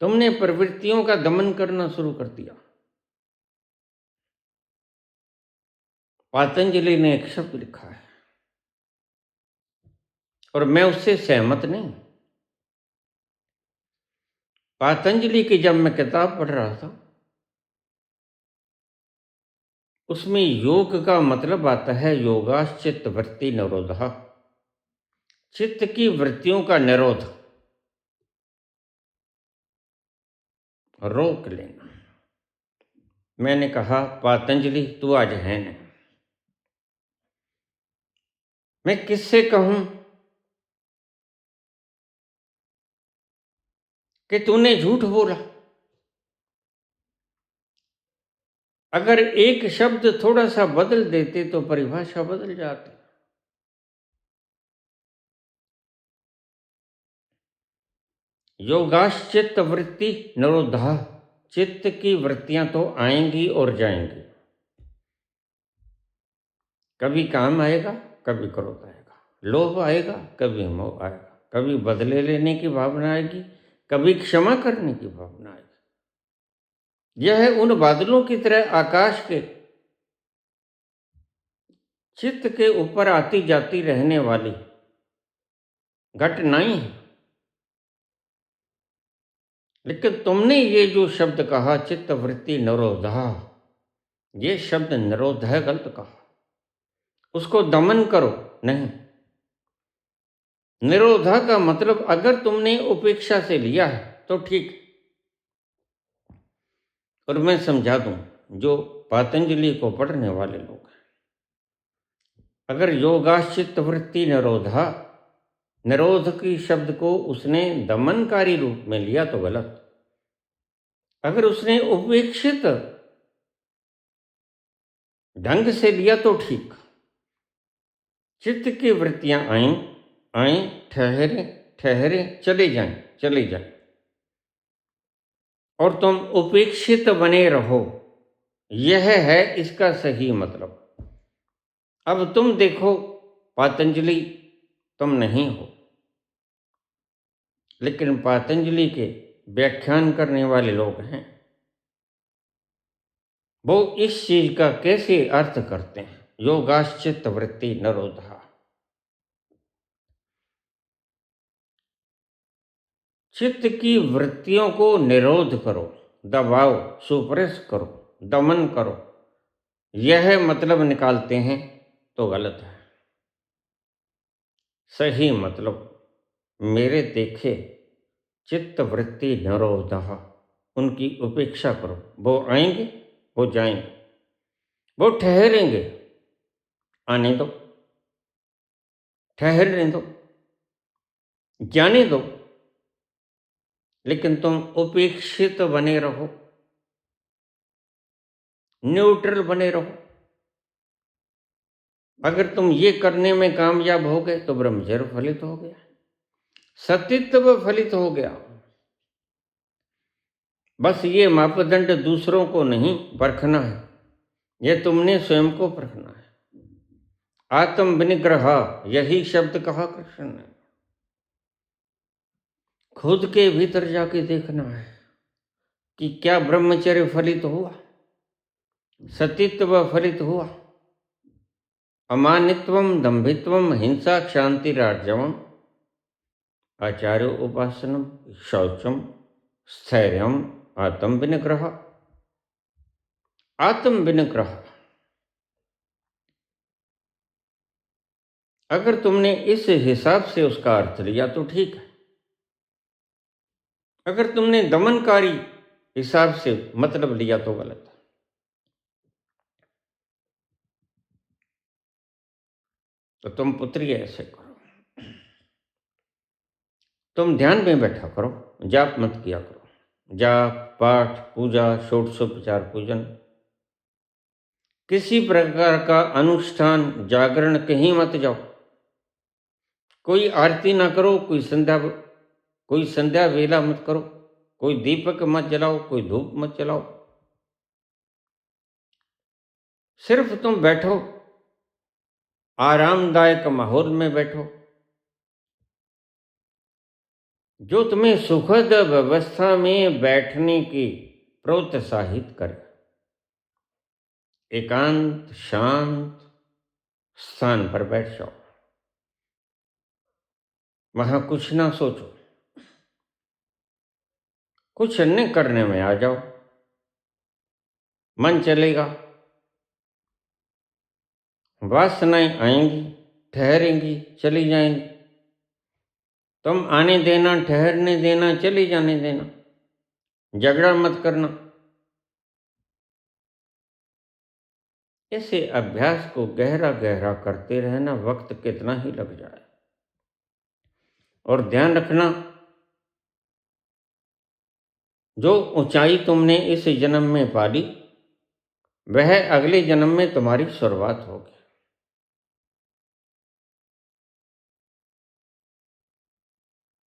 तुमने प्रवृत्तियों का दमन करना शुरू कर दिया। पतंजलि ने एक शब्द लिखा है और मैं उससे सहमत नहीं। पतंजलि की जब मैं किताब पढ़ रहा था, उसमें योग का मतलब आता है योगाश्चित्त वृत्ति निरोधः, चित्त की वृत्तियों का निरोध, रोक लेना। मैंने कहा पतंजलि तू आज है नहीं। मैं किससे कहूं कि तूने झूठ बोला? अगर एक शब्द थोड़ा सा बदल देते तो परिभाषा बदल जाती। योगाश्चित्त वृत्ति निरोधा, चित्त की वृत्तियां तो आएंगी और जाएंगी। कभी काम आएगा, कभी क्रोध आएगा, लोभ आएगा, कभी मोह आएगा, कभी बदले लेने की भावना आएगी, कभी क्षमा करने की भावना आएगी। यह है उन बादलों की तरह आकाश के चित्त के ऊपर आती जाती रहने वाली घटनाएं हैं। लेकिन तुमने ये जो शब्द कहा चित्त वृत्ति निरोधा, ये शब्द निरोध है, गलत कहा। उसको दमन करो नहीं। निरोधा का मतलब अगर तुमने उपेक्षा से लिया है तो ठीक। और मैं समझा दूं, जो पतंजलि को पढ़ने वाले लोग हैं, अगर योगाश्चित्त वृत्ति निरोधा, निरोध की शब्द को उसने दमनकारी रूप में लिया तो गलत। अगर उसने उपेक्षित ढंग से लिया तो ठीक। चित्त की वृत्तियां आए आए, ठहरे ठहरे, चले जाएं चले जाएं, और तुम उपेक्षित बने रहो। यह है इसका सही मतलब। अब तुम देखो पतंजलि तुम नहीं हो, लेकिन पतंजलि के व्याख्यान करने वाले लोग हैं, वो इस चीज का कैसे अर्थ करते हैं? योगाश्चित्त वृत्ति निरोधा, चित्त की वृत्तियों को निरोध करो, दबाओ, सुप्रेस करो, दमन करो। यह मतलब निकालते हैं तो गलत है। सही मतलब मेरे देखे चित्त वृत्ति निरोधः, उनकी उपेक्षा करो। वो आएंगे, वो जाएंगे, वो ठहरेंगे, आने दो। ठहरने दो, जाने दो, लेकिन तुम उपेक्षित बने रहो, न्यूट्रल बने रहो। अगर तुम ये करने में कामयाब हो गए तो ब्रह्मचर्य फलित हो गया, सतीत्व फलित हो गया। बस ये मापदंड दूसरों को नहीं परखना है, यह तुमने स्वयं को परखना है। आत्म विनिग्रह, यही शब्द कहा कृष्ण ने। खुद के भीतर जाके देखना है कि क्या ब्रह्मचर्य फलित हुआ, सतीत्व फलित हुआ, अमानित्वम दंभित्वम हिंसा क्षांतिरार्जवम आचार्य उपासनम शौचम स्थैर्यम आत्म विनिग्रह। आत्म विनिग्रह, अगर तुमने इस हिसाब से उसका अर्थ लिया तो ठीक है। अगर तुमने दमनकारी हिसाब से मतलब लिया तो गलत है। तो तुम पुत्री ऐसे करो, तुम ध्यान में बैठा करो, जाप मत किया करो। जाप पाठ पूजा षोडशोपचार पूजन, किसी प्रकार का अनुष्ठान जागरण कहीं मत जाओ। कोई आरती ना करो, कोई संध्या वेला मत करो, कोई दीपक मत जलाओ, कोई धूप मत जलाओ। सिर्फ तुम बैठो, आरामदायक माहौल में बैठो, जो तुम्हें सुखद व्यवस्था में बैठने की प्रोत्साहित करे। एकांत शांत स्थान पर बैठ जाओ, वहां कुछ ना सोचो, कुछ अन्य करने में आ जाओ। मन चलेगा, वासनाएं आएंगी, ठहरेंगी, चली जाएंगी। तुम आने देना, ठहरने देना, चली जाने देना, झगड़ा मत करना। ऐसे अभ्यास को गहरा गहरा करते रहना, वक्त कितना ही लग जाए। और ध्यान रखना, जो ऊंचाई तुमने इस जन्म में पाली, वह अगले जन्म में तुम्हारी शुरुआत होगी।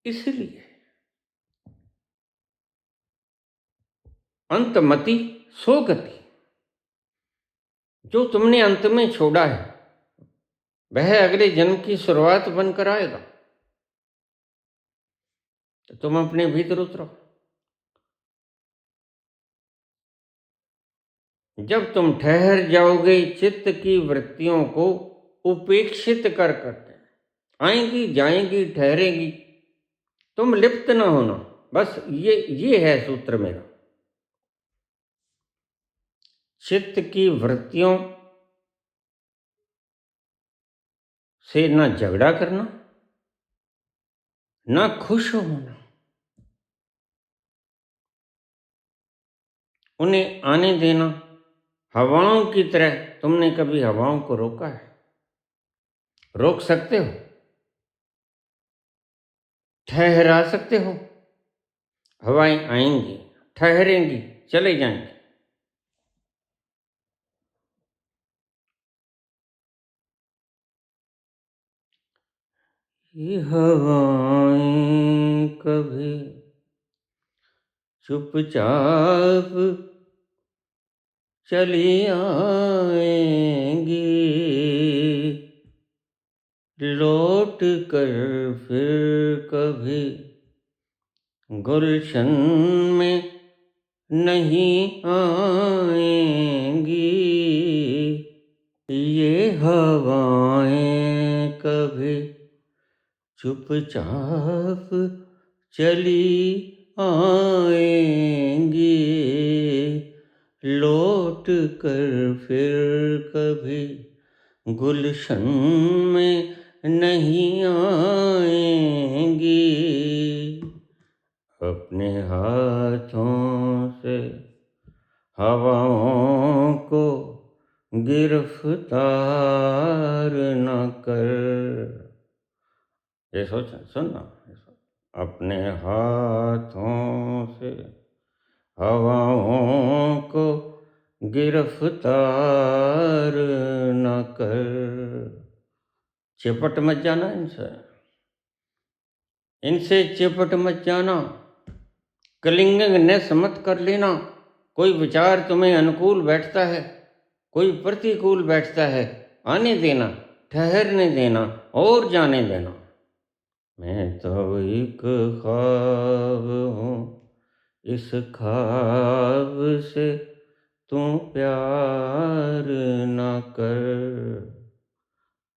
इसलिए अंतमति सो गति, जो तुमने अंत में छोड़ा है वह अगले जन्म की शुरुआत बनकर आएगा। तो तुम अपने भीतर उतरो। जब तुम ठहर जाओगे, चित्त की वृत्तियों को उपेक्षित कर करके, आएंगी जाएंगी ठहरेंगी, तुम लिप्त ना होना। बस ये है सूत्र मेरा। चित्त की वृत्तियों से ना झगड़ा करना, ना खुश होना, उन्हें आने देना। हवाओं की तरह तुमने कभी हवाओं को रोका है? रोक सकते हो? ठहरा सकते हो? हवाएं आएंगी, ठहरेंगी, चले जाएंगी। ये हवाएं कभी चुपचाप चली आएंगी, लौट कर फिर कभी गुलशन में नहीं आएंगी। ये हवाएं कभी चुपचाप चली आएंगी, लौट कर फिर कभी गुलशन में नहीं आएंगी। अपने हाथों से हवाओं को गिरफ्तार न कर, ये सोच, सुनना, अपने हाथों से हवाओं को गिरफ्तार न कर। चिपट मत जाना इनसे, इनसे चिपट मत जाना, कलिंगनेस मत कर लेना। कोई विचार तुम्हें अनुकूल बैठता है, कोई प्रतिकूल बैठता है, आने देना, ठहरने देना और जाने देना। मैं तो एक ख्वाब हूँ, इस ख्वाब से तू प्यार न कर।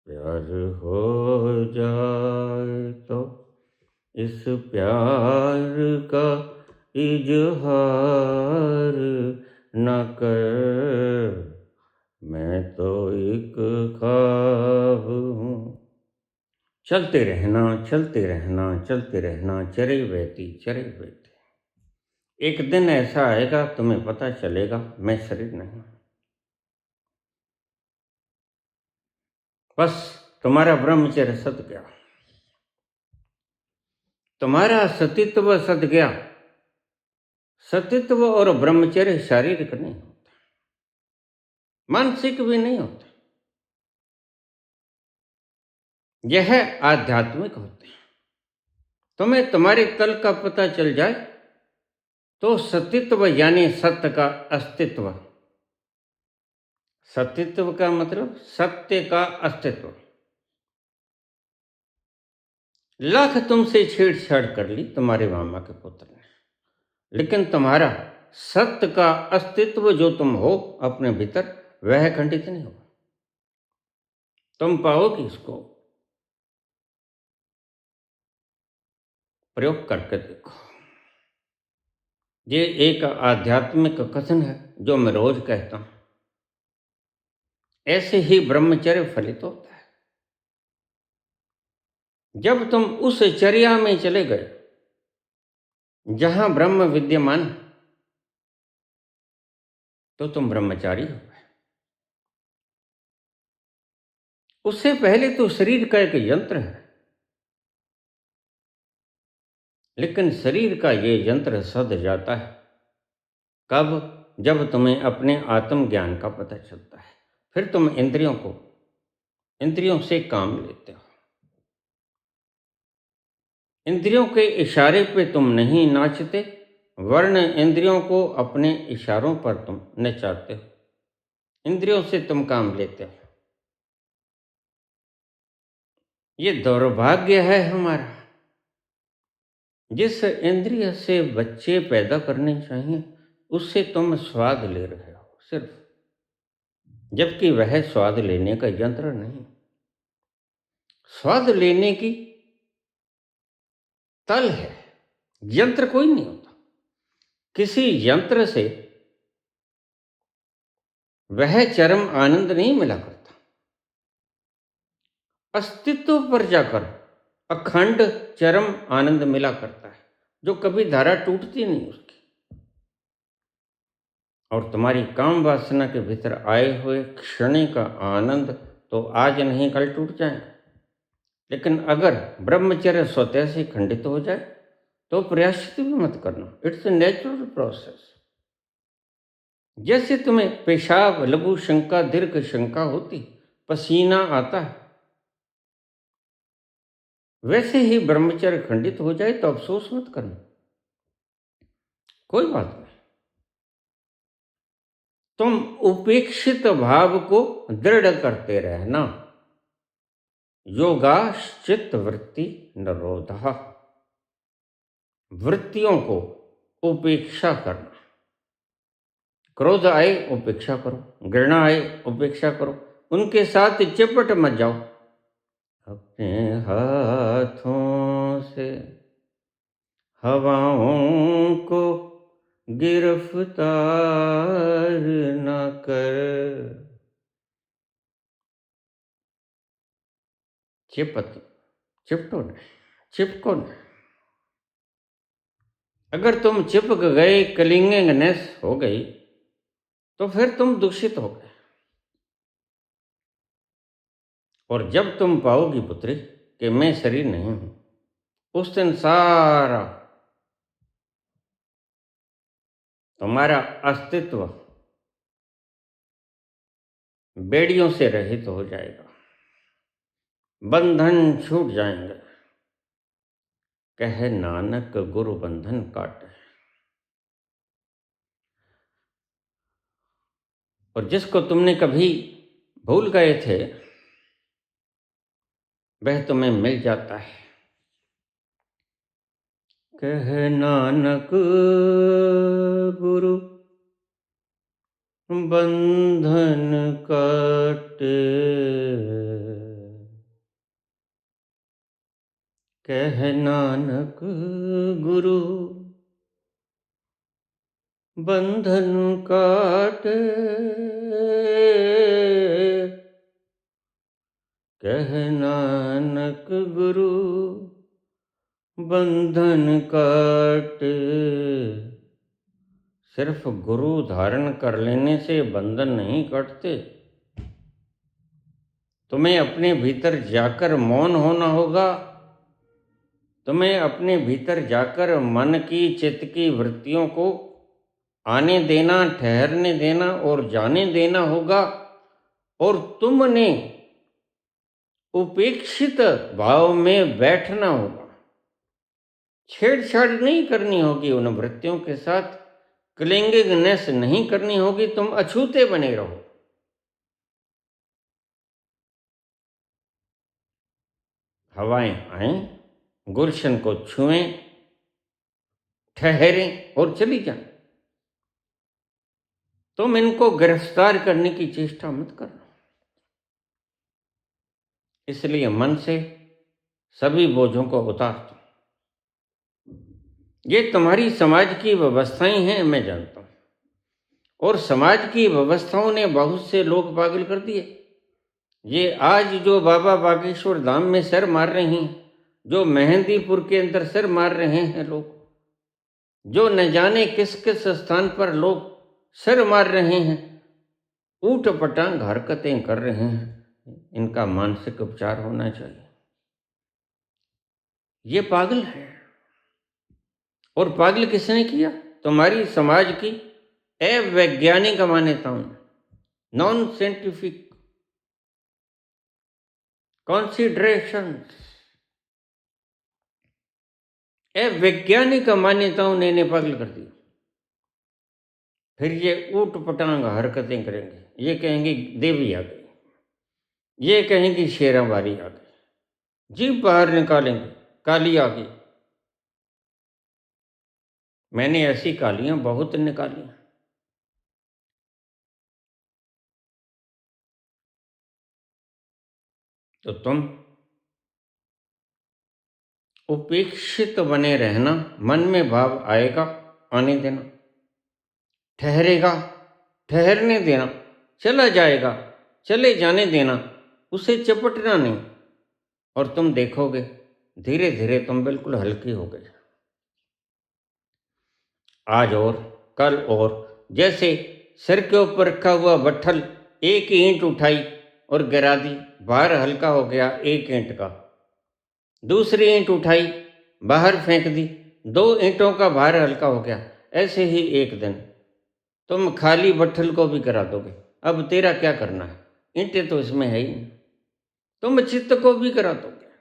प्यार हो जाए तो इस प्यार का इजहार न कर। मैं तो एक ख्वाब हूँ। चलते रहना, चलते रहना, चलते रहना, चरे बहती चरे बहती। एक दिन ऐसा आएगा तुम्हें पता चलेगा मैं शरीर नहीं, बस तुम्हारा ब्रह्मचर्य सत गया, तुम्हारा सतीत्व सत गया। सतीत्व और ब्रह्मचर्य शारीरिक नहीं होता, मानसिक भी नहीं होता, यह आध्यात्मिक होते हैं। तुम्हें तुम्हारे तल का पता चल जाए तो सतीत्व यानी सत्य का अस्तित्व, सतीत्व का मतलब सत्य का अस्तित्व। लाख तुमसे छेड़छाड़ कर ली तुम्हारे मामा के पुत्र ने, लेकिन तुम्हारा सत्य का अस्तित्व जो तुम हो अपने भीतर, वह खंडित नहीं होगा। तुम पाओगे इसको, प्रयोग करके देखो। ये एक आध्यात्मिक कथन है जो मैं रोज कहता हूं। ऐसे ही ब्रह्मचर्य फलित होता है। जब तुम उस चर्या में चले गए जहां ब्रह्म विद्यमान, तो तुम ब्रह्मचारी हो गए। उससे पहले तो शरीर का एक यंत्र है, लेकिन शरीर का ये यंत्र सद जाता है कब? जब तुम्हें अपने आत्मज्ञान का पता चलता है। फिर तुम इंद्रियों से काम लेते हो। इंद्रियों के इशारे पे तुम नहीं नाचते, वर्ण इंद्रियों को अपने इशारों पर तुम नचाते हो। इंद्रियों से तुम काम लेते हो। ये दुर्भाग्य है हमारा। जिस इंद्रिय से बच्चे पैदा करने चाहिए उससे तुम स्वाद ले रहे हो सिर्फ, जबकि वह स्वाद लेने का यंत्र नहीं। स्वाद लेने की तल है, यंत्र कोई नहीं होता। किसी यंत्र से वह चरम आनंद नहीं मिला करता। अस्तित्व पर जाकर अखंड चरम आनंद मिला करता है, जो कभी धारा टूटती नहीं उसकी। और तुम्हारी काम वासना के भीतर आए हुए क्षणिक आनंद तो आज नहीं कल टूट जाएंगे। लेकिन अगर ब्रह्मचर्य स्वतः से खंडित हो जाए तो प्रयास भी मत करना, इट्स ए नेचुरल प्रोसेस। जैसे तुम्हें पेशाब, लघु शंका, दीर्घ शंका होती, पसीना आता है, वैसे ही ब्रह्मचर्य खंडित हो जाए तो अफसोस मत करना, कोई बात नहीं। तुम उपेक्षित भाव को दृढ़ करते रहना। योगाश्चित वृत्ति निरोधः, वृत्तियों को उपेक्षा करना। क्रोध आए उपेक्षा करो, घृणा आए उपेक्षा करो, उनके साथ चिपट मत जाओ। अपने हाथों से हवाओं को गिरफ्तार न कर। चिपटो नहीं, चिपको नहीं। अगर तुम चिपक गए, कलिंगनेस हो गई, तो फिर तुम दूषित हो गए। और जब तुम पाओगी पुत्री कि मैं शरीर नहीं हूं, उस दिन सारा तुम्हारा अस्तित्व बेड़ियों से रहित हो जाएगा, बंधन छूट जाएंगे। कहे नानक गुरु बंधन काटे। और जिसको तुमने कभी भूल गए थे वह तुम्हें मिल जाता है। कहे नानक गुरु बंधन काटे, कहे नानक गुरु बंधन काटे, कहे नानक गुरु बंधन काटे। सिर्फ गुरु धारण कर लेने से बंधन नहीं कटते। तुम्हें अपने भीतर जाकर मौन होना होगा। तुम्हें अपने भीतर जाकर मन की, चित्त की वृत्तियों को आने देना, ठहरने देना और जाने देना होगा। और तुमने उपेक्षित भाव में बैठना होगा। छेड़छाड़ नहीं करनी होगी उन वृत्तियों के साथ, क्लिंगिंगनेस नहीं करनी होगी। तुम अछूते बने रहो। हवाएं आए, गुलशन को छुएं, ठहरें और चली जाएं। तुम इनको गिरफ्तार करने की चेष्टा मत करना। इसलिए मन से सभी बोझों को उतार दो। ये तुम्हारी समाज की व्यवस्थाएं हैं, मैं जानता हूं। और समाज की व्यवस्थाओं ने बहुत से लोग पागल कर दिए। ये आज जो बाबा बागेश्वर धाम में सर मार रहे हैं, जो मेहंदीपुर के अंदर सर मार रहे हैं लोग, जो न जाने किस किस स्थान पर लोग सर मार रहे हैं, ऊट पटांग हरकतें कर रहे हैं, इनका मानसिक उपचार होना चाहिए। ये पागल है। और पागल किसने किया? तुम्हारी समाज की अवैज्ञानिक मान्यताओं, नॉन साइंटिफिक कॉन्सिडरेशंस, अवैज्ञानिक मान्यताओं ने इन्हें पागल कर दिया। फिर ये ऊट पटांग हरकतें करेंगे। ये कहेंगे देवी आ गई, ये कहेंगे शेरावारी आ गई, जीभ बाहर निकालेंगे, काली आ गई। मैंने ऐसी कालियां बहुत निकाली। तो तुम उपेक्षित बने रहना। मन में भाव आएगा, आने देना, ठहरेगा, ठहरने देना, चला जाएगा, चले जाने देना, उसे चपटना नहीं। और तुम देखोगे धीरे धीरे तुम बिल्कुल हल्के हो गए। आज और कल और जैसे सिर के ऊपर रखा हुआ बट्ठल, एक ईंट उठाई और गिरा दी, भार हल्का हो गया एक ईंट का। दूसरी ईंट उठाई, बाहर फेंक दी, 2 ईंटों का भार हल्का हो गया। ऐसे ही एक दिन तुम खाली बट्ठल को भी गिरा दोगे। अब तेरा क्या करना है? ईंटें तो इसमें है ही नहीं। तुम चित्त को भी गिरा दोगे।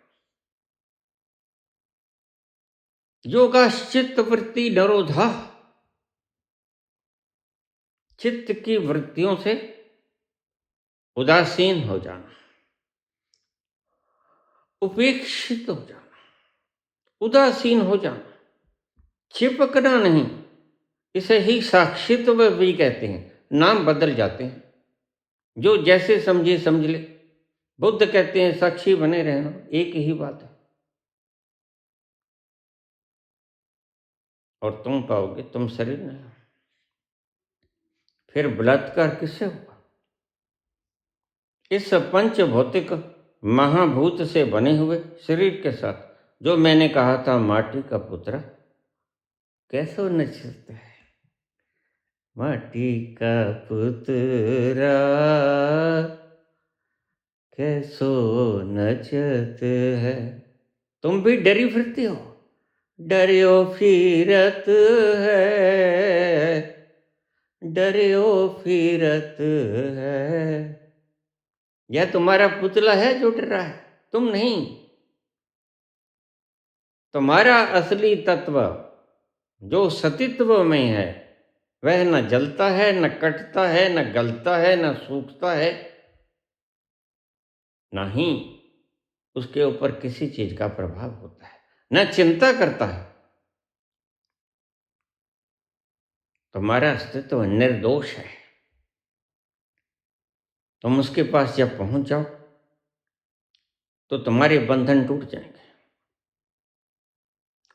योगाश्चित्त वृत्ति निरोधा, चित्त की वृत्तियों से उदासीन हो जाना, उपेक्षित हो जाना, उदासीन हो जाना, चिपकना नहीं। इसे ही साक्षित्व भी कहते हैं। नाम बदल जाते हैं। जो जैसे समझे समझ ले। बुद्ध कहते हैं साक्षी बने रहना, एक ही बात है। और तुम पाओगे तुम शरीर नहीं हो। फिर बलात्कार किससे होगा? इस पंच भौतिक महाभूत से बने हुए शरीर के साथ। जो मैंने कहा था माटी का पुत्र कैसे नचता है। माटी का पुतरा कैसो नचत है। तुम भी डरी फिरती हो, डरियो फिरत है, डरियो फिरत है। यह तुम्हारा पुतला है जो डर रहा है, तुम नहीं। तुम्हारा असली तत्व जो सतीत्व में है वह न जलता है, न कटता है, न गलता है, न सूखता है, न ही उसके ऊपर किसी चीज का प्रभाव होता है, न चिंता करता है। तुम्हारा अस्तित्व निर्दोष है। तुम उसके पास जब पहुंच जाओ तो तुम्हारे बंधन टूट जाएंगे,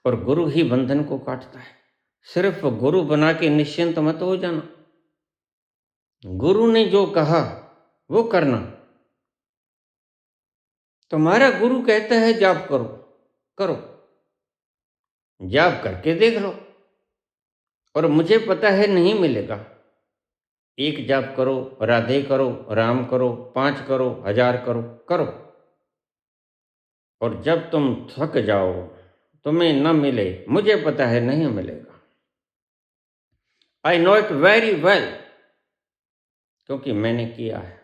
और गुरु ही बंधन को काटता है। सिर्फ गुरु बना के निश्चिंत मत हो जाना। गुरु ने जो कहा वो करना। तुम्हारा गुरु कहता है जाप करो, करो, जाप करके देख लो। और मुझे पता है नहीं मिलेगा। एक जाप करो, राधे करो, राम करो, 5 करो, 1000 करो, करो। और जब तुम थक जाओ, तुम्हें न मिले, मुझे पता है नहीं मिलेगा। I know it very well, क्योंकि मैंने किया है।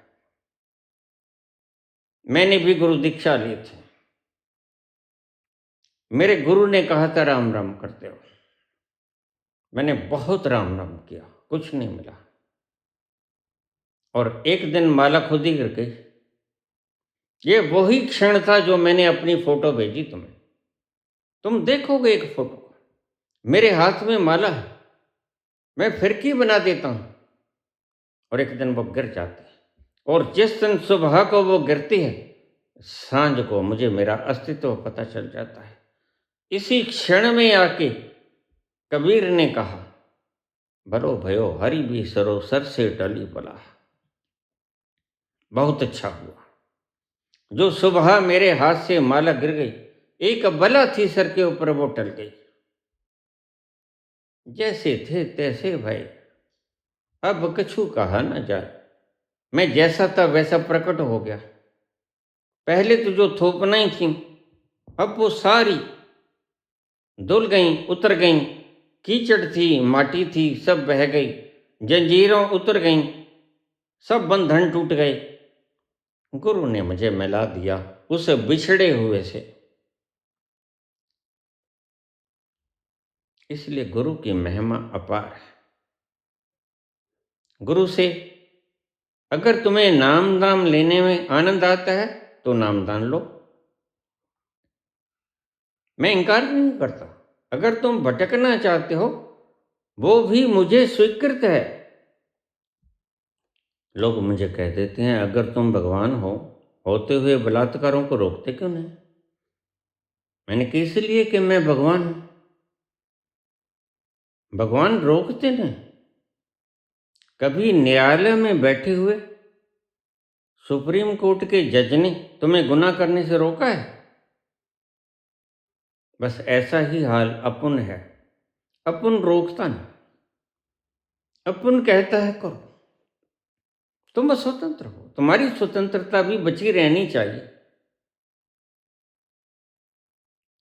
मैंने भी गुरु दीक्षा ली थी। मेरे गुरु ने कहा था राम राम करते हो। मैंने बहुत राम राम किया, कुछ नहीं मिला। और एक दिन माला खुद ही गिर गई। ये वही क्षण था जो मैंने अपनी फोटो भेजी तुम्हें। तुम देखोगे एक फोटो, मेरे हाथ में माला है, मैं फिरकी बना देता हूं, और एक दिन वो गिर जाती है। और जिस दिन सुबह को वो गिरती है, सांझ को मुझे मेरा अस्तित्व पता चल जाता है। इसी क्षण में आके कबीर ने कहा, भलो भयो हरि भी सरो सर से टली बला। बहुत अच्छा हुआ जो सुबह मेरे हाथ से माला गिर गई, एक बला थी सर के ऊपर, वो टल गई। जैसे थे तैसे भाई, अब कछु कहा न जाए। मैं जैसा था वैसा प्रकट हो गया। पहले तो जो थोपनाई थी, अब वो सारी धुल गई, उतर गई। कीचड़ थी, माटी थी, सब बह गई। जंजीरों उतर गई, सब बंधन टूट गए। गुरु ने मुझे मिला दिया उस बिछड़े हुए से। इसलिए गुरु की महिमा अपार है। गुरु से अगर तुम्हें नाम दाम लेने में आनंद आता है तो नाम दान लो, मैं इनकार नहीं करता। अगर तुम भटकना चाहते हो, वो भी मुझे स्वीकृत है। लोग मुझे कह देते हैं, अगर तुम भगवान हो, होते हुए बलात्कारों को रोकते क्यों नहीं? मैंने कहा इसलिए कि मैं भगवान हूं। भगवान रोकते नहीं। कभी न्यायालय में बैठे हुए सुप्रीम कोर्ट के जज ने तुम्हें गुनाह करने से रोका है? बस ऐसा ही हाल अपुन है। अपुन रोकता नहीं, अपुन कहता है करो। तुम स्वतंत्र हो, तुम्हारी स्वतंत्रता भी बची रहनी चाहिए।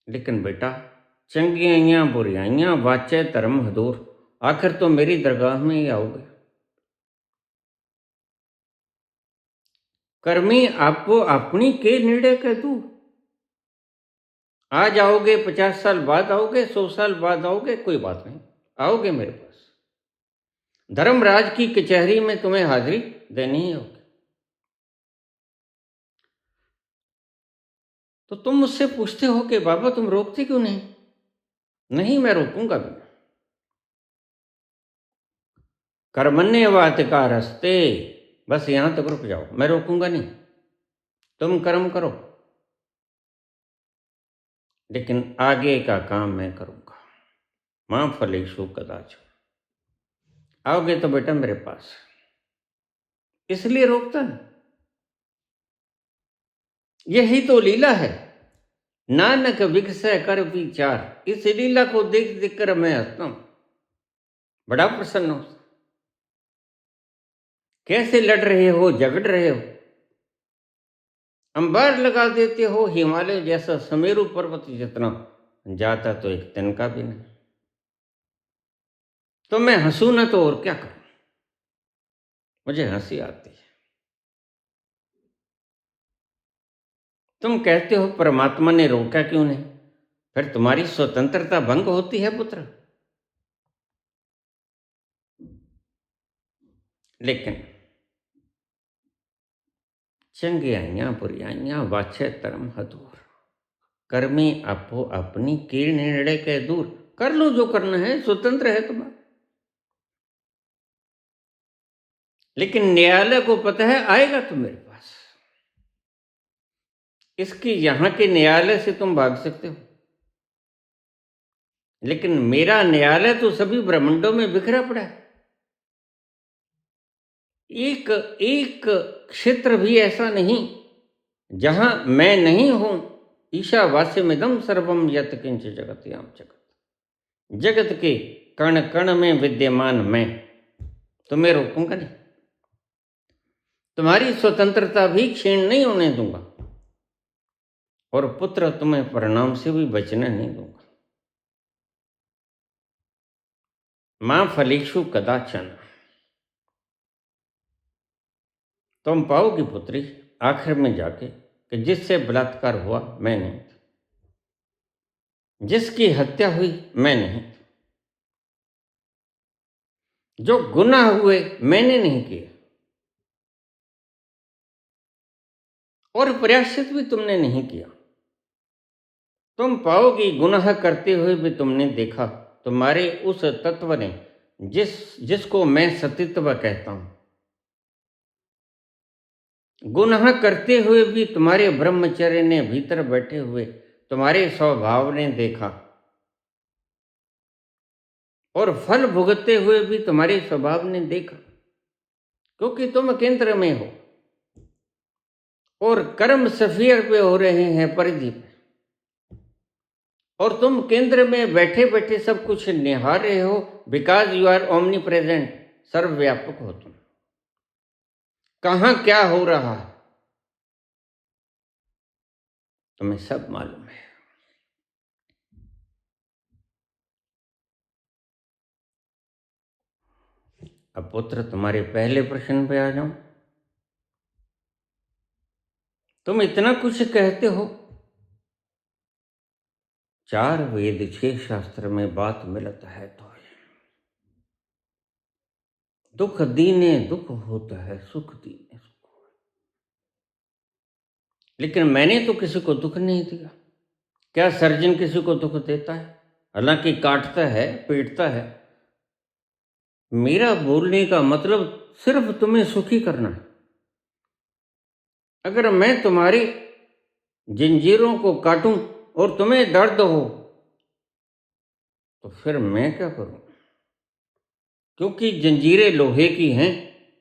लेकिन बेटा, चंगियाइयां बुराइयां वाचे धर्म हदूर, आखिर तो मेरी दरगाह में ही आओगे। कर्मी आपको अपनी के निर्णय कह दू। आज आओगे, 50 साल बाद आओगे, 100 साल बाद आओगे, कोई बात नहीं, आओगे मेरे पास। धर्मराज की कचहरी में तुम्हें हाजिरी देनी ही होगी। तो तुम मुझसे पूछते हो कि बाबा तुम रोकते क्यों नहीं? नहीं, मैं रोकूंगा भी। कर्मण्येवाधिकारस्ते, बस यहां तक रुक जाओ, मैं रोकूंगा नहीं। तुम कर्म करो, लेकिन आगे का काम मैं करूंगा। मां फलेषु कदाचन। आओगे तो बेटा मेरे पास, इसलिए रोकता नहीं। यही तो लीला है। नानक विकसै कर विचार, इस लीला को देख देख कर मैं हंसता हूं, बड़ा प्रसन्न हूं। कैसे लड़ रहे हो, झगड़ रहे हो, अंबार लगा देते हो हिमालय जैसा सुमेरु पर्वत जितना, जाता तो एक तिनका भी नहीं। तो मैं हंसू ना तो और क्या करूं, मुझे हंसी आती है। तुम कहते हो परमात्मा ने रोका क्यों नहीं, फिर तुम्हारी स्वतंत्रता भंग होती है पुत्र। लेकिन चंगियाइयां बुरियाइयां वाछे तरम हदूर, कर्मी आपो अपनी कीर्ण निर्णय के दूर। कर लो जो करना है, स्वतंत्र है तुम्हारा। लेकिन न्यायालय को पता है आएगा तो मेरे पास, इसकी यहां के न्यायालय से तुम भाग सकते हो, लेकिन मेरा न्यायालय तो सभी ब्रह्मांडों में बिखरा पड़ा है। एक एक क्षेत्र भी ऐसा नहीं जहां मैं नहीं हूं। ईशावास्यमिदं सर्वम यत् किंच जगत्याम जगत, जगत के कण कण में विद्यमान मैं, तुम्हें रोकूंगा नहीं। तुम्हारी स्वतंत्रता भी क्षीण नहीं होने दूंगा, और पुत्र तुम्हें परिणाम से भी बचने नहीं दूंगा। मां फलेषु कदाचन, तुम पाओगी पुत्री आखिर में जाके कि जिससे बलात्कार हुआ मैं नहीं, जिसकी हत्या हुई मैं नहीं, जो गुनाह हुए मैंने नहीं किए, और प्रायश्चित भी तुमने नहीं किया। तुम पाओगी गुनाह करते हुए भी तुमने देखा तुम्हारे उस तत्व ने, जिसको मैं सतीत्व कहता हूं, गुनाह करते हुए भी तुम्हारे ब्रह्मचर्य ने भीतर बैठे हुए तुम्हारे स्वभाव ने देखा, और फल भुगतते हुए भी तुम्हारे स्वभाव ने देखा, क्योंकि तुम केंद्र में हो और कर्म सफियर पे हो रहे हैं परिधि पे, और तुम केंद्र में बैठे बैठे सब कुछ निहार रहे हो, because you are omnipresent, सर्वव्यापक हो तुम। कहां क्या हो रहा है तुम्हें सब मालूम है। अब पुत्र तुम्हारे पहले प्रश्न पे आ जाऊं। तुम इतना कुछ कहते हो, 4 वेद 6 शास्त्र में बात मिलता है तो दुख दीने दुख होता है, सुख दीने सुख। लेकिन मैंने तो किसी को दुख नहीं दिया। क्या सर्जन किसी को दुख देता है? हालांकि काटता है, पीटता है। मेरा बोलने का मतलब सिर्फ तुम्हें सुखी करना है। अगर मैं तुम्हारी जंजीरों को काटूं और तुम्हें दर्द हो तो फिर मैं क्या करूं? क्योंकि जंजीरें लोहे की हैं,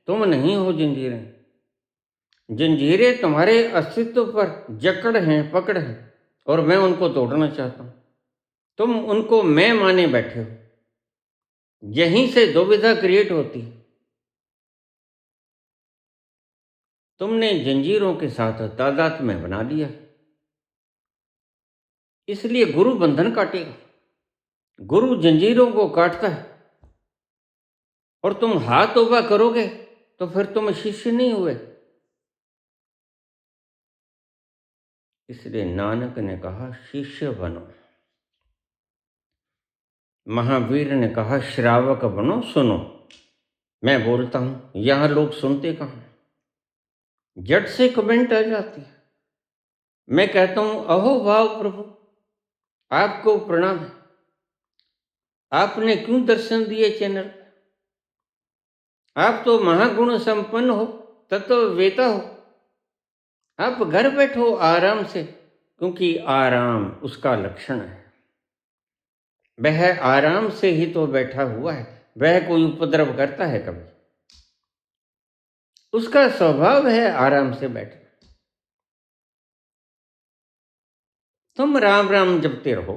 तुम नहीं हो जंजीरें। जंजीरें तुम्हारे अस्तित्व पर जकड़ हैं, पकड़ हैं, और मैं उनको तोड़ना चाहता हूं। तुम उनको मैं माने बैठे हो, यहीं से दुविधा क्रिएट होती है। तुमने जंजीरों के साथ तादाद में बना लिया, इसलिए गुरु बंधन काटेगा। गुरु जंजीरों को काटता है, और तुम हाथ तोबा करोगे तो फिर तुम शिष्य नहीं हुए। इसलिए नानक ने कहा शिष्य बनो, महावीर ने कहा श्रावक बनो, सुनो। मैं बोलता हूं, यहां लोग सुनते कहां, जट से कमेंट आ जाती है। मैं कहता हूं अहो भाव प्रभु, आपको प्रणाम है, आपने क्यों दर्शन दिए चैनल? आप तो महागुण संपन्न हो, तत्ववेता हो। आप घर बैठो आराम से, क्योंकि आराम उसका लक्षण है। वह आराम से ही तो बैठा हुआ है, वह कोई उपद्रव करता है कभी? उसका स्वभाव है आराम से बैठना। तुम राम राम जपते रहो,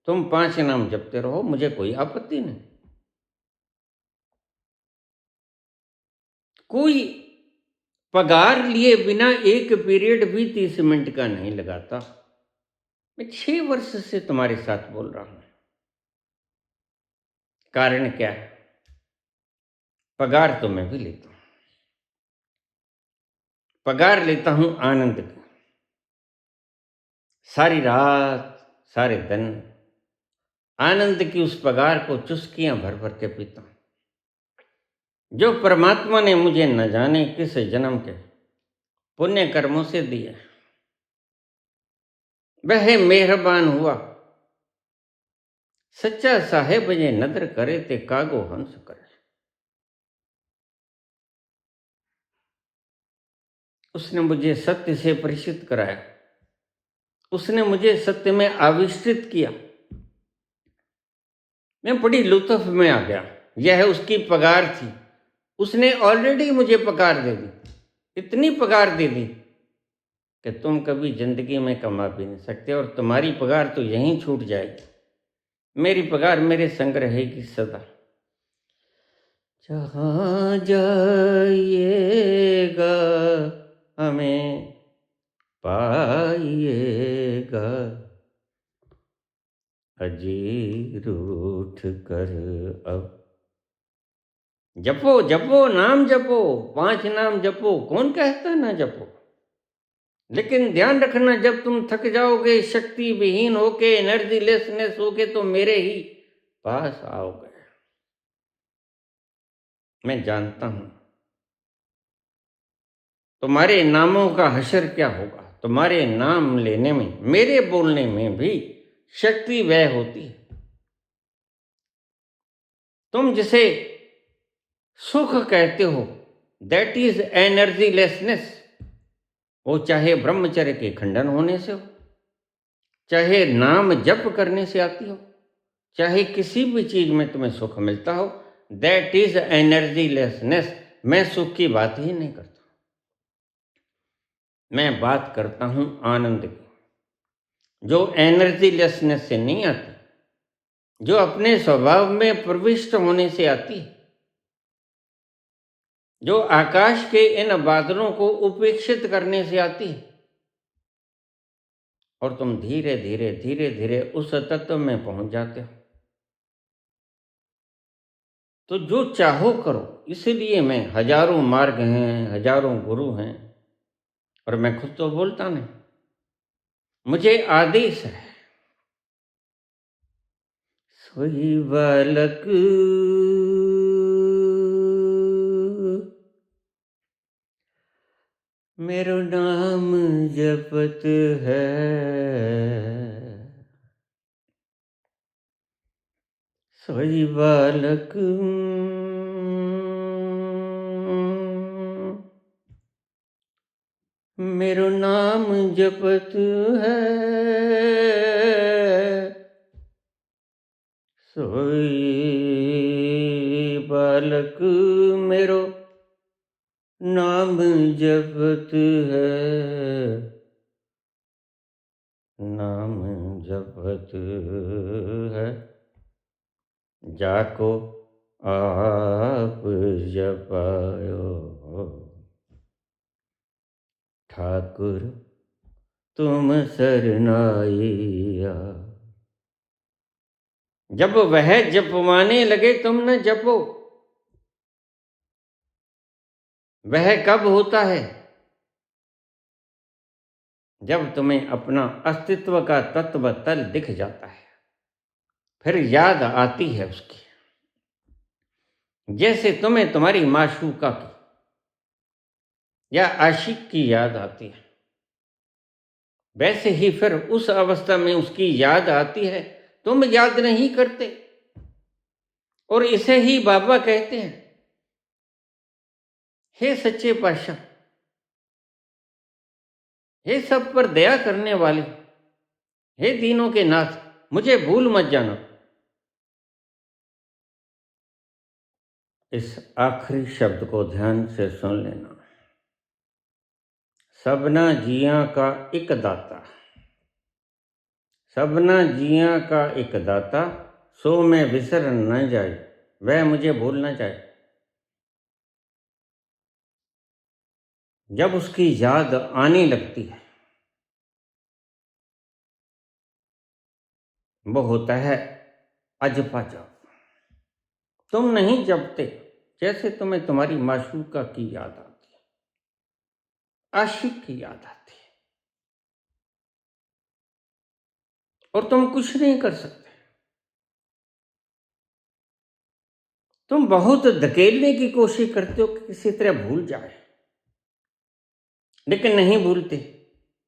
तुम 5 नाम जपते रहो, मुझे कोई आपत्ति नहीं। कोई पगार लिए बिना एक पीरियड भी 30 मिनट का नहीं लगाता। मैं 6 वर्ष से तुम्हारे साथ बोल रहा हूं। कारण क्या है? पगार तो मैं भी लेता हूं। पगार लेता हूं आनंद की। सारी रात, सारे दिन आनंद की उस पगार को चुस्कियां भर भर के पीता हूं, जो परमात्मा ने मुझे न जाने किस जन्म के पुण्य कर्मों से दिए। वह मेहरबान हुआ, सच्चा साहेब ये नदर करे ते कागो हंस करे। उसने मुझे सत्य से परिचित कराया, उसने मुझे सत्य में आविष्कृत किया। मैं बड़ी लुत्फ में आ गया। यह उसकी पगार थी। उसने ऑलरेडी मुझे पगार दे दी, इतनी पगार दे दी कि तुम कभी जिंदगी में कमा भी नहीं सकते, और तुम्हारी पगार तो यहीं छूट जाएगी। मेरी पगार मेरे संग रहेगी सदा। जहाँ जाइएगा हमें पाइएगा, अजीर उठ कर अब। जपो जपो नाम जपो, 5 नाम जपो, कौन कहता ना जपो। लेकिन ध्यान रखना, जब तुम थक जाओगे, शक्ति विहीन होके, एनर्जी लेसनेस होके, तो मेरे ही पास आओगे। मैं जानता हूं तुम्हारे नामों का हशर क्या होगा। तुम्हारे नाम लेने में, मेरे बोलने में भी शक्ति वह होती है। तुम जिसे सुख कहते हो, दैट इज एनर्जी लेसनेस। वो चाहे ब्रह्मचर्य के खंडन होने से हो, चाहे नाम जप करने से आती हो, चाहे किसी भी चीज में तुम्हें सुख मिलता हो, दैट इज एनर्जी लेसनेस। मैं सुख की बात ही नहीं करता, मैं बात करता हूं आनंद की, जो एनर्जी लेसनेस से नहीं आती, जो अपने स्वभाव में प्रविष्ट होने से आती है, जो आकाश के इन बादलों को उपेक्षित करने से आती है। और तुम धीरे धीरे धीरे धीरे उस तत्व में पहुंच जाते हो। तो जो चाहो करो, इसलिए मैं, हजारों मार्ग हैं, हजारों गुरु हैं, और मैं खुद तो बोलता नहीं, मुझे आदेश है। सोई बालक मेरो नाम जपत है, सोई बालक मेरो नाम जपत है, सोई बालक मेरो नाम जपत है, नाम जपत है, जाको आप जपायो ठाकुर तुम सरनाइया। जब वह जपवाने लगे तुम न जपो। वह कब होता है? जब तुम्हें अपना अस्तित्व का तत्व तल दिख जाता है, फिर याद आती है उसकी। जैसे तुम्हें तुम्हारी माशूका की या आशिक की याद आती है, वैसे ही फिर उस अवस्था में उसकी याद आती है। तुम याद नहीं करते, और इसे ही बाबा कहते हैं, हे सच्चे पातशाह, हे सब पर दया करने वाले, हे दीनों के नाथ, मुझे भूल मत जाना। इस आखिरी शब्द को ध्यान से सुन लेना। सबना जियां का एक दाता, सबना जियां का एक दाता, सो मैं विसर न जाए, वह मुझे भूल न जाए। जब उसकी याद आने लगती है, वो होता है अजपा जाप। तुम नहीं जपते, जैसे तुम्हें तुम्हारी माशूका की याद आती है, आशिक की याद आती है, और तुम कुछ नहीं कर सकते। तुम बहुत धकेलने की कोशिश करते हो कि किसी तरह भूल जाए, लेकिन नहीं भूलते।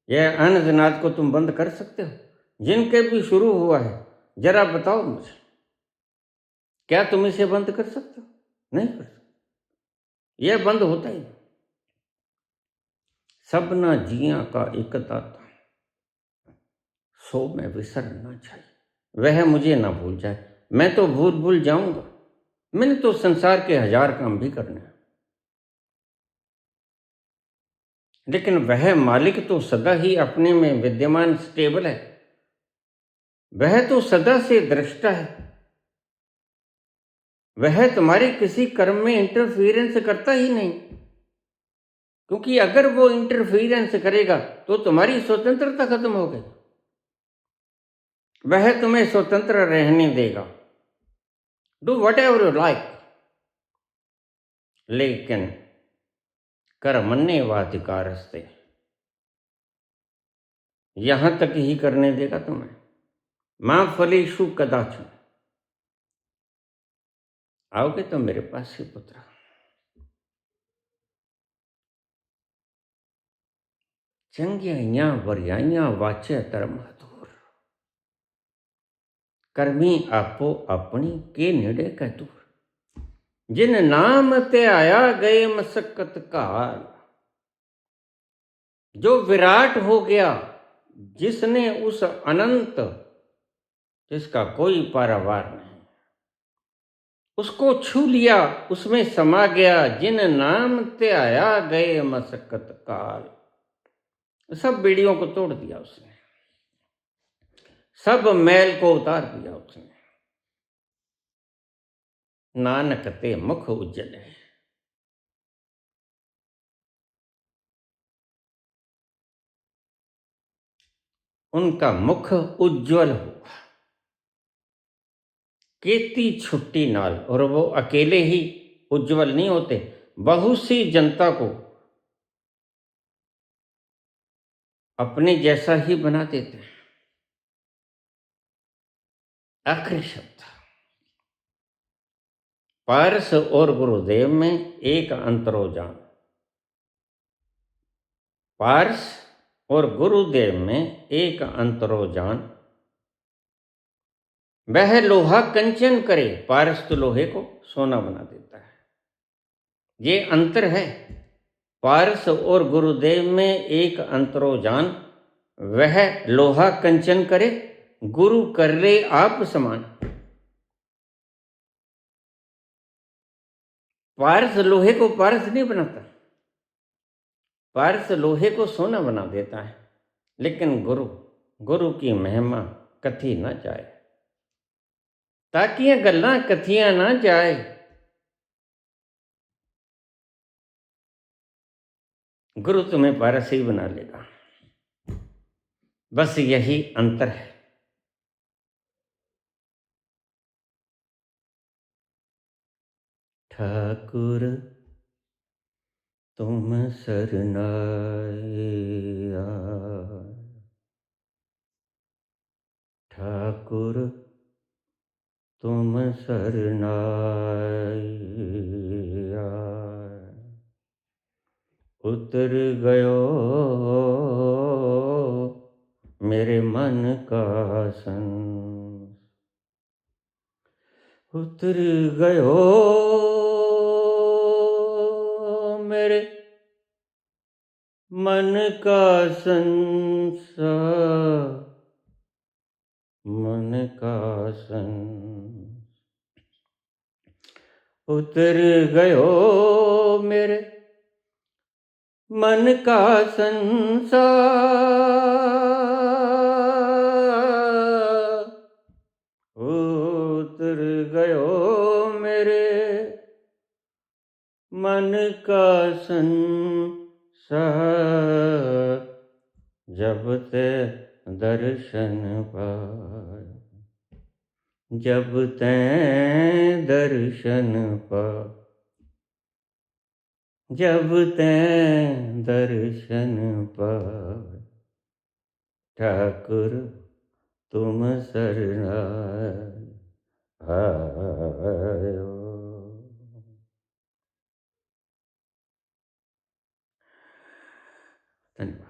यह अनजनात को तुम बंद कर सकते हो, जिनके भी शुरू हुआ है। जरा बताओ मुझे, क्या तुम इसे बंद कर सकते हो? नहीं कर सकते, यह बंद होता ही नहीं। सबना जिया का एक दाता, सो मैं विसर ना चाहिए। वह मुझे ना भूल जाए, मैं तो भूल जाऊंगा। मैंने तो संसार के 1000 काम भी करने हैं, लेकिन वह मालिक तो सदा ही अपने में विद्यमान स्टेबल है। वह तो सदा से दृष्टा है। वह तुम्हारे किसी कर्म में इंटरफियरेंस करता ही नहीं, क्योंकि अगर वो इंटरफियरेंस करेगा तो तुम्हारी स्वतंत्रता खत्म हो गई। वह तुम्हें स्वतंत्र रहने देगा, do what ever you like, लेकिन कर्मण्ये वाधिकारस्ते, यहां तक ही करने देगा तुम्हें। मां फलेषु कदाचन। आओगे तो मेरे पास ही पुत्र। चंगियाइयां वरियाइयां वाचे धर्म हथूर, कर्मी आपो अपनी के निड़े कै दूर। जिन नाम ते आया गए मसक्कत काल, जो विराट हो गया, जिसने उस अनंत जिसका कोई पारावार नहीं, उसको छू लिया, उसमें समा गया। जिन नाम ते आया गए मसक्कत काल, सब बेड़ियों को तोड़ दिया उसने, सब मैल को उतार दिया उसने। नानक ते मुख उज्जल है। उनका मुख उज्जवल हुआ, केती छुट्टी नाल। और वो अकेले ही उज्जवल नहीं होते, बहुत सी जनता को अपने जैसा ही बना देते हैं। आखिरी शब्द, पारस और गुरुदेव में एक अंतरोजान। पारस और गुरुदेव में एक अंतरोजान। वह लोहा कंचन करे, पारस तो लोहे को सोना बना देता है। ये अंतर है। पारस और गुरुदेव में एक अंतरोजान। वह लोहा कंचन करे, गुरु कर ले आप समान। पारस लोहे को पारस नहीं बनाता, पारस लोहे को सोना बना देता है। लेकिन गुरु की महिमा कथी ना जाए, ताकि ये गल्लां कथियां ना जाए। गुरु तुम्हें पारस ही बना लेगा, बस यही अंतर है। ठाकुर तुम सरनाया, ठाकुर तुम सरनाया। उतर गयो मेरे मन का संस, उतर गयो मेरे मन का संसार, मन का संस। उतर गयो मेरे मन का संसार, उतर गयो मेरे मन का संसार। दर्शन पाए। जब तैं दर्शन पा, जब तैं दर्शन पाए, ठाकुर तुम शरणाय आयो। धन्यवाद।